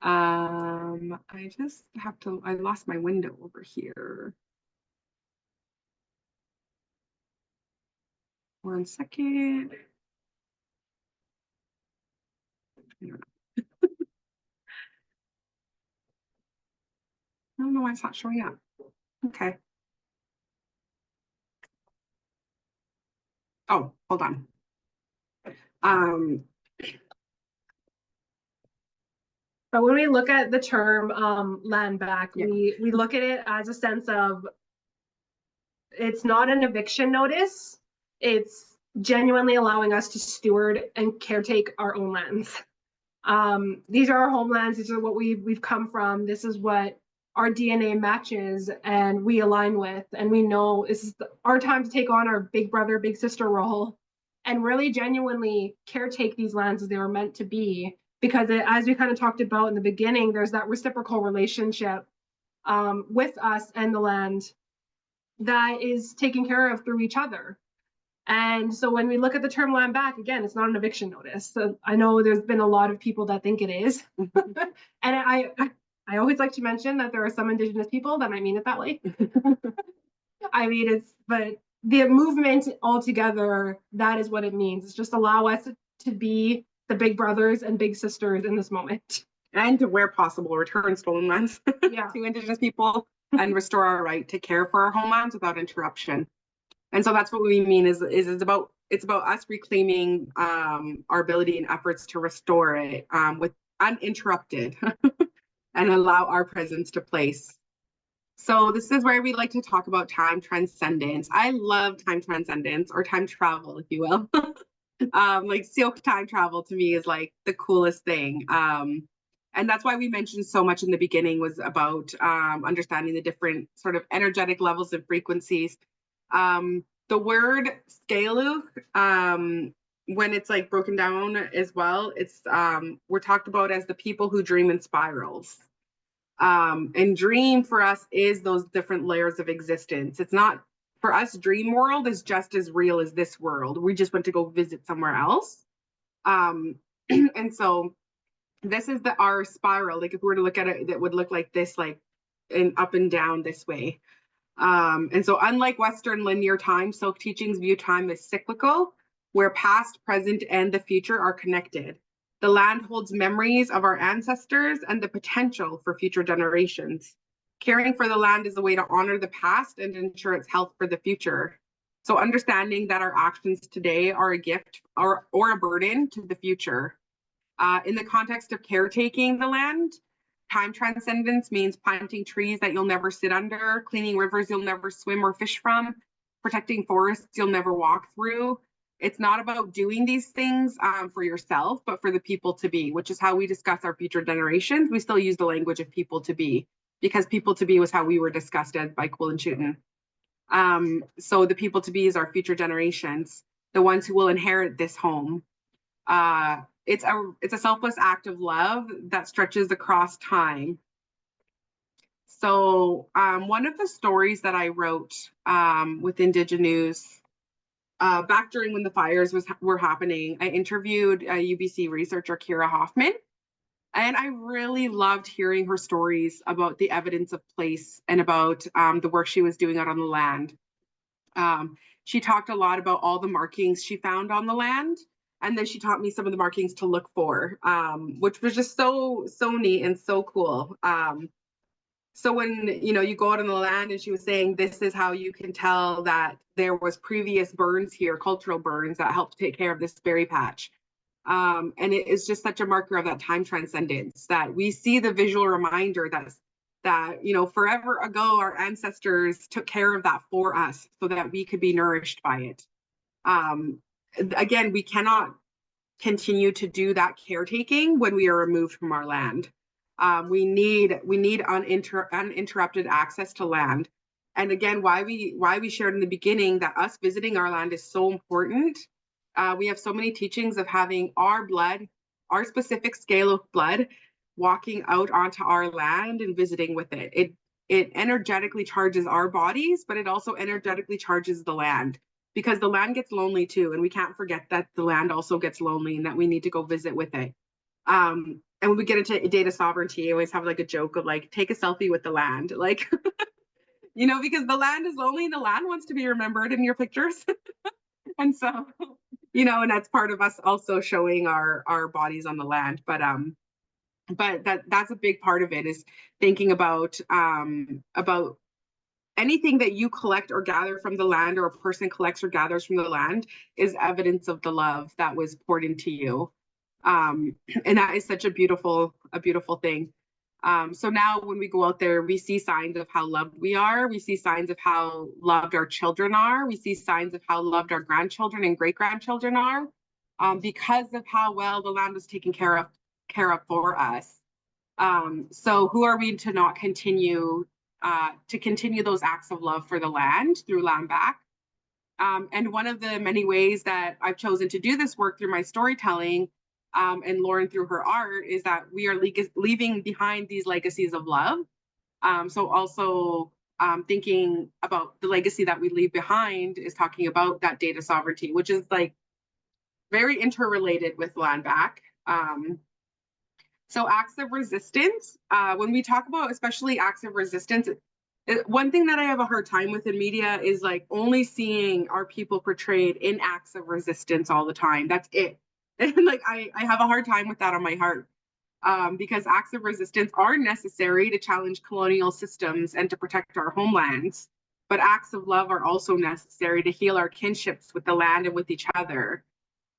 I just have to, I lost my window over here. 1 second. I don't know why it's not showing up. Okay. Oh, hold on. But when we look at the term land back, yeah, we look at it as a sense of, it's not an eviction notice. It's genuinely allowing us to steward and caretake our own lands. These are our homelands. These are what we've come from. This is what our DNA matches and we align with. And we know this is our time to take on our big brother, big sister role and really genuinely caretake these lands as they were meant to be. Because as we kind of talked about in the beginning, there's that reciprocal relationship with us and the land that is taken care of through each other. And so when we look at the term land back, again, it's not an eviction notice. So I know there's been a lot of people that think it is. And I always like to mention that there are some Indigenous people that might mean it that way. I mean, but the movement altogether, that is what it means. It's just allow us to be the big brothers and big sisters in this moment. And to, where possible, return stolen lands to Indigenous people and restore our right to care for our homelands without interruption. And so that's what we mean is it's about us reclaiming our ability and efforts to restore it with uninterrupted and allow our presence to place. So this is where we like to talk about time transcendence. I love time transcendence, or time travel, if you will. Like syilx time travel to me is like the coolest thing. And that's why we mentioned so much in the beginning was about understanding the different sort of energetic levels and frequencies. The word syilx, when it's like broken down as well, it's we're talked about as the people who dream in spirals. And dream for us is those different layers of existence. It's not, for us, dream world is just as real as this world. We just went to go visit somewhere else. And so this is our spiral. Like if we were to look at it, that would look like this, like up and down this way. And so unlike Western linear time, Syilx teachings view time as cyclical, where past, present, and the future are connected. The land holds memories of our ancestors and the potential for future generations. Caring for the land is a way to honor the past and ensure its health for the future. So understanding that our actions today are a gift or a burden to the future. In the context of caretaking the land, time transcendence means planting trees that you'll never sit under, cleaning rivers you'll never swim or fish from, protecting forests you'll never walk through. It's not about doing these things for yourself, but for the people to be, which is how we discuss our future generations. We still use the language of people to be, because people to be was how we were discussed as by Quill and Chutin. So the people to be is our future generations, the ones who will inherit this home. It's a selfless act of love that stretches across time. So one of the stories that I wrote with Indigenews back during when the fires were happening, I interviewed UBC researcher Kira Hoffman, and I really loved hearing her stories about the evidence of place and about the work she was doing out on the land. She talked a lot about all the markings she found on the land, and then she taught me some of the markings to look for, which was just so neat and so cool. So when you go out on the land, and she was saying this is how you can tell that there was previous burns here, cultural burns that helped take care of this berry patch. And it is just such a marker of that time transcendence, that we see the visual reminder that forever ago our ancestors took care of that for us so that we could be nourished by it. Again, we cannot continue to do that caretaking when we are removed from our land. We need uninterrupted access to land. And again, why we shared in the beginning that us visiting our land is so important. We have so many teachings of having our blood, our specific scale of blood, walking out onto our land and visiting with it. It energetically charges our bodies, but it also energetically charges the land, because the land gets lonely too. And we can't forget that the land also gets lonely and that we need to go visit with it. And when we get into data sovereignty, I always have like a joke of like, take a selfie with the land, like, because the land is lonely, the land wants to be remembered in your pictures. And so, and that's part of us also showing our bodies on the land. But that's a big part of it, is thinking about anything that you collect or gather from the land, or a person collects or gathers from the land, is evidence of the love that was poured into you. And that is such a beautiful thing. So now when we go out there, we see signs of how loved we are. We see signs of how loved our children are. We see signs of how loved our grandchildren and great-grandchildren are, because of how well the land was taken care of for us. So who are we to not continue those acts of love for the land through Land Back? And one of the many ways that I've chosen to do this work through my storytelling, and Lauren through her art, is that we are leaving behind these legacies of love. So also thinking about the legacy that we leave behind is talking about that data sovereignty, which is like very interrelated with Land Back. So acts of resistance, when we talk about especially acts of resistance, one thing that I have a hard time with in media is like only seeing our people portrayed in acts of resistance all the time. That's it. And like I have a hard time with that on my heart, because acts of resistance are necessary to challenge colonial systems and to protect our homelands. But acts of love are also necessary to heal our kinships with the land and with each other.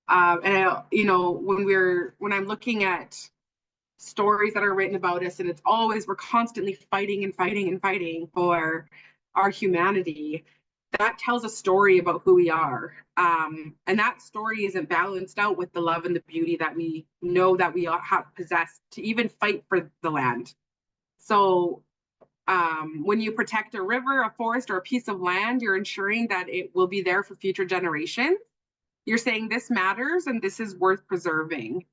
And when I'm looking at stories that are written about us, and it's always we're constantly fighting and fighting and fighting for our humanity, that tells a story about who we are, and that story isn't balanced out with the love and the beauty that we know that we have possessed to even fight for the land. So when you protect a river, a forest, or a piece of land, you're ensuring that it will be there for future generations. You're saying this matters and this is worth preserving.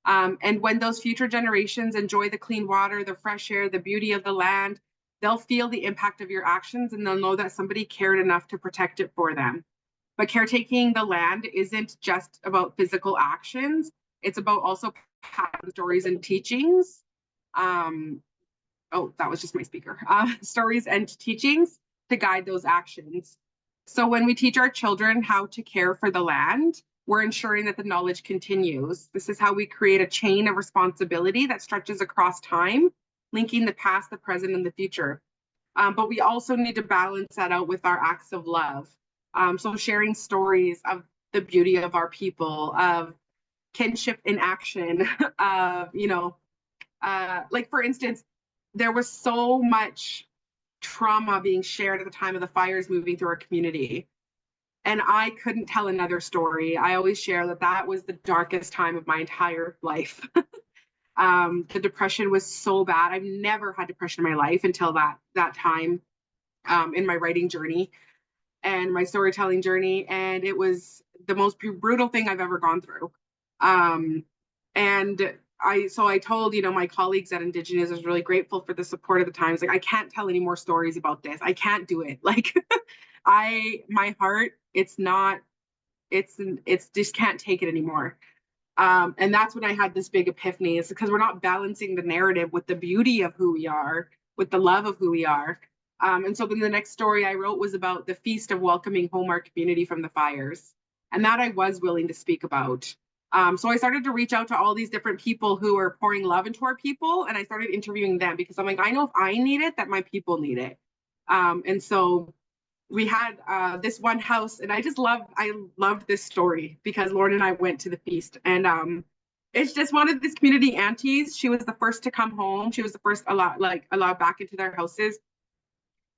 And when those future generations enjoy the clean water, the fresh air, the beauty of the land, they'll feel the impact of your actions, and they'll know that somebody cared enough to protect it for them. But caretaking the land isn't just about physical actions. It's about also passing stories and teachings. Oh, that was just my speaker. Stories and teachings to guide those actions. So when we teach our children how to care for the land, we're ensuring that the knowledge continues. This is how we create a chain of responsibility that stretches across time, linking the past, the present, and the future. But we also need to balance that out with our acts of love. So sharing stories of the beauty of our people, of kinship in action, of, like for instance, there was so much trauma being shared at the time of the fires moving through our community. And I couldn't tell another story. I always share that that was the darkest time of my entire life. The depression was so bad. I've never had depression in my life until that time in my writing journey and my storytelling journey. And it was the most brutal thing I've ever gone through. And I told, my colleagues at Indigenous, I was really grateful for the support at the time. It's like, I can't tell any more stories about this. I can't do it. Like my heart, it's just can't take it anymore. And that's when I had this big epiphany. It's because we're not balancing the narrative with the beauty of who we are, with the love of who we are. And so then the next story I wrote was about the feast of welcoming home our community from the fires. And that I was willing to speak about. So I started to reach out to all these different people who are pouring love into our people. And I started interviewing them because I'm like, I know if I need it, that my people need it. And so we had this one house, and I loved this story because Lauren and I went to the feast, and it's just one of this community aunties. She was the first to come home. She was the first allowed back into their houses,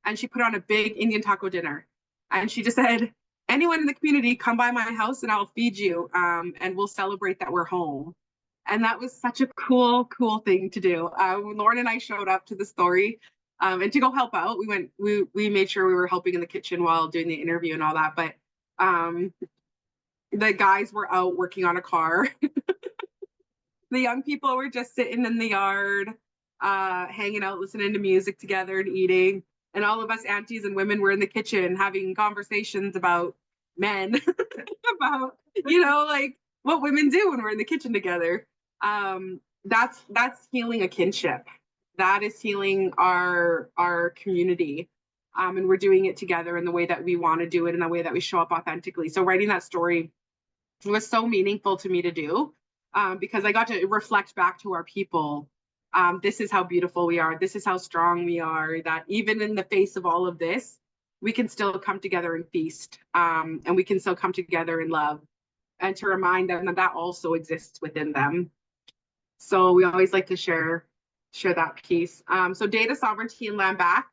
and she put on a big Indian taco dinner, and she just said, anyone in the community, come by my house and I'll feed you, and we'll celebrate that we're home. And that was such a cool thing to do. Lauren and I showed up to the story. And to go help out, we made sure we were helping in the kitchen while doing the interview and all that. But the guys were out working on a car. The young people were just sitting in the yard, hanging out, listening to music together and eating. And all of us aunties and women were in the kitchen having conversations about men, about, like what women do when we're in the kitchen together. That's healing a kinship. That is healing our community. And we're doing it together in the way that we want to do it, in the way that we show up authentically. So writing that story was so meaningful to me to do, because I got to reflect back to our people. This is how beautiful we are. This is how strong we are, that even in the face of all of this, we can still come together and feast, and we can still come together in love, and to remind them that that also exists within them. So we always like to share that piece. So data sovereignty and land back.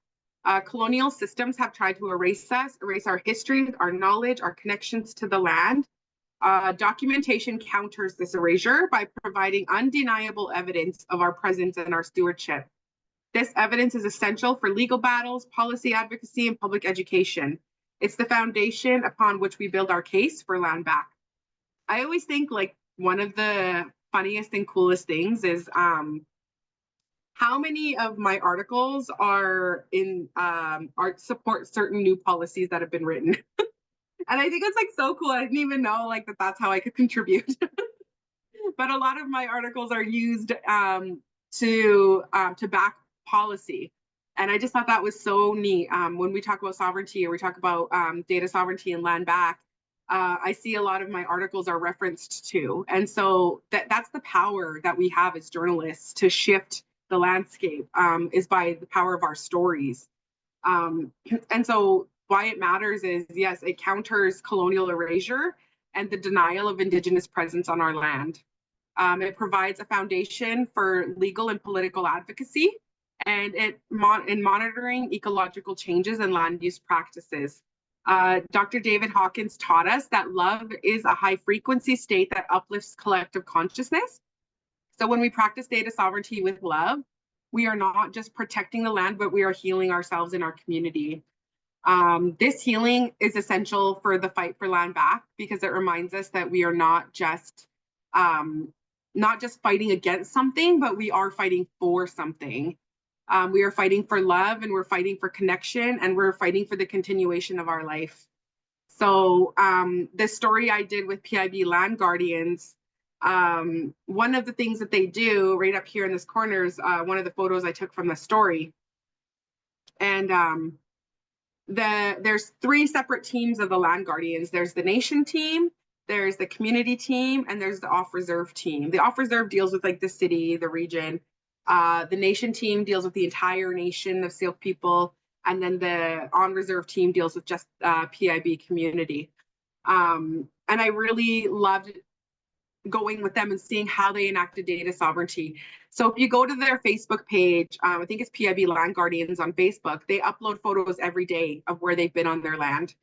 Colonial systems have tried to erase us, erase our history, our knowledge, our connections to the land. Documentation counters this erasure by providing undeniable evidence of our presence and our stewardship. This evidence is essential for legal battles, policy advocacy, and public education. It's the foundation upon which we build our case for land back. I always think like one of the funniest and coolest things is how many of my articles are in support certain new policies that have been written. And I think it's like so cool. I didn't even know like that's how I could contribute. But a lot of my articles are used to back policy. And I just thought that was so neat. When we talk about sovereignty, or we talk about data sovereignty and land back, I see a lot of my articles are referenced to. And so that's the power that we have as journalists to shift the landscape, is by the power of our stories. And so why it matters is, yes, it counters colonial erasure and the denial of Indigenous presence on our land. It provides a foundation for legal and political advocacy, and in monitoring ecological changes and land use practices. Dr. David Hawkins taught us that love is a high frequency state that uplifts collective consciousness. So when we practice data sovereignty with love, we are not just protecting the land, but we are healing ourselves in our community. This healing is essential for the fight for land back, because it reminds us that we are not just fighting against something, but we are fighting for something. We are fighting for love, and we're fighting for connection, and we're fighting for the continuation of our life. So this story I did with PIB Land Guardians, one of the things that they do right up here in this corner is one of the photos I took from the story. And there's 3 separate teams of the Land Guardians. There's the nation team, there's the community team, and there's the off-reserve team. The off-reserve deals with like the city, the region. The nation team deals with the entire nation of Syilx people. And then the on-reserve team deals with just PIB community. And I really loved going with them and seeing how they enacted data sovereignty. So if you go to their Facebook page, I think it's PIB Land Guardians on Facebook, they upload photos every day of where they've been on their land.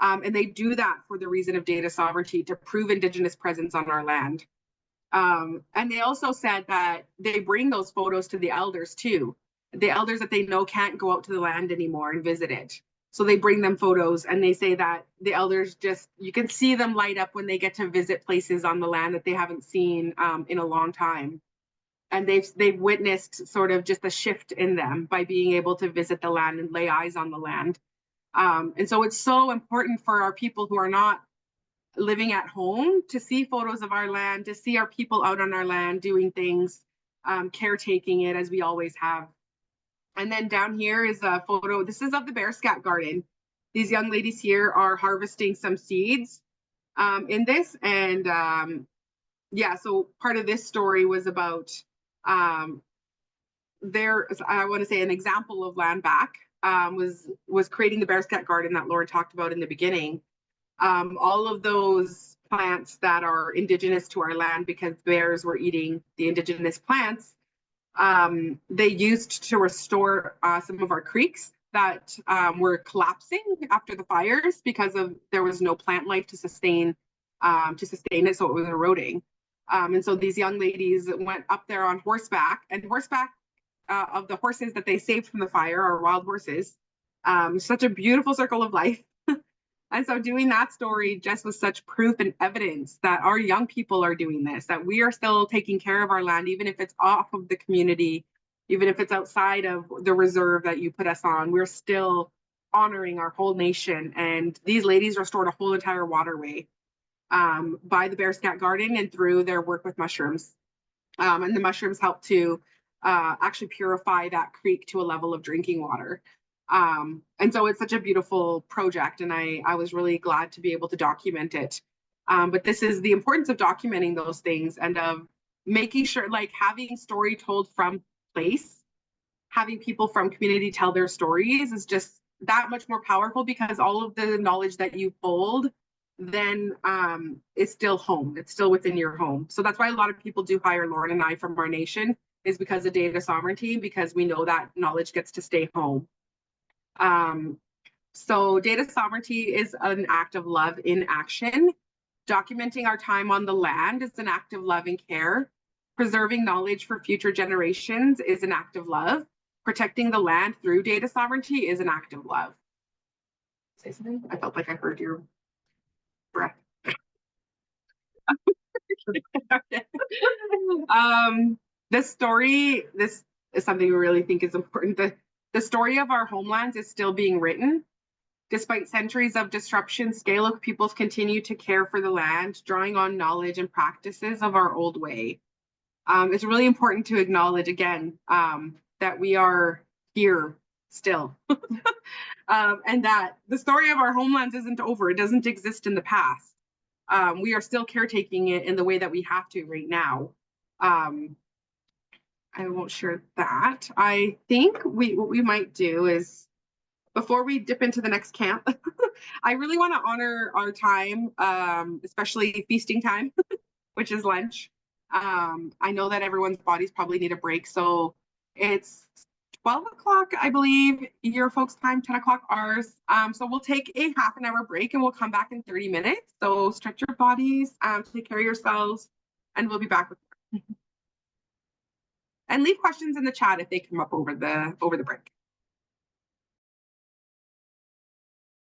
And they do that for the reason of data sovereignty, to prove Indigenous presence on our land. And they also said that they bring those photos to the elders too. The elders that they know can't go out to the land anymore and visit it. So they bring them photos, and they say that the elders just, you can see them light up when they get to visit places on the land that they haven't seen in a long time. And they've witnessed sort of just a shift in them by being able to visit the land and lay eyes on the land. And so it's so important for our people who are not living at home to see photos of our land, to see our people out on our land doing things, caretaking it as we always have. And then down here is a photo. This is of the bear scat garden. These young ladies here are harvesting some seeds in this. And yeah, so part of this story was about I want to say an example of land back was creating the bear scat garden that Lauren talked about in the beginning. All of those plants that are Indigenous to our land, because bears were eating the Indigenous plants, they used to restore some of our creeks that were collapsing after the fires because there was no plant life to sustain it, so it was eroding. And so these young ladies went up there on horseback, and horseback of the horses that they saved from the fire are wild horses. Such a beautiful circle of life. And so doing that story just was such proof and evidence that our young people are doing this, that we are still taking care of our land, even if it's off of the community, even if it's outside of the reserve that you put us on, we're still honoring our whole nation. And these ladies restored a whole entire waterway by the bear scat garden and through their work with mushrooms. And the mushrooms help to actually purify that creek to a level of drinking water. And so it's such a beautiful project, and I was really glad to be able to document it. But this is the importance of documenting those things and of making sure, like, having story told from place, having people from community tell their stories is just that much more powerful, because all of the knowledge that you hold then is still home. It's still within your home. So that's why a lot of people do hire Lauren and I from our nation, is because of data sovereignty, because we know that knowledge gets to stay home. So data sovereignty is an act of love in action. Documenting our time on the land is an act of love and care. Preserving knowledge for future generations is an act of love. Protecting the land through data sovereignty is an act of love. Say something? I felt like I heard your breath. This story, this is something we really think is important. The story of our homelands is still being written. Despite centuries of disruption, Syilx peoples continue to care for the land, drawing on knowledge and practices of our old way. It's really important to acknowledge again that we are here still. And that the story of our homelands isn't over. It doesn't exist in the past. We are still caretaking it in the way that we have to right now. I won't share that. I think what we might do is, before we dip into the next camp, I really want to honor our time, especially feasting time, which is lunch. I know that everyone's bodies probably need a break, so it's 12 o'clock, I believe, your folks' time, 10 o'clock ours. So we'll take a half an hour break and we'll come back in 30 minutes. So stretch your bodies, take care of yourselves, and we'll be back with more. And leave questions in the chat if they come up over the break.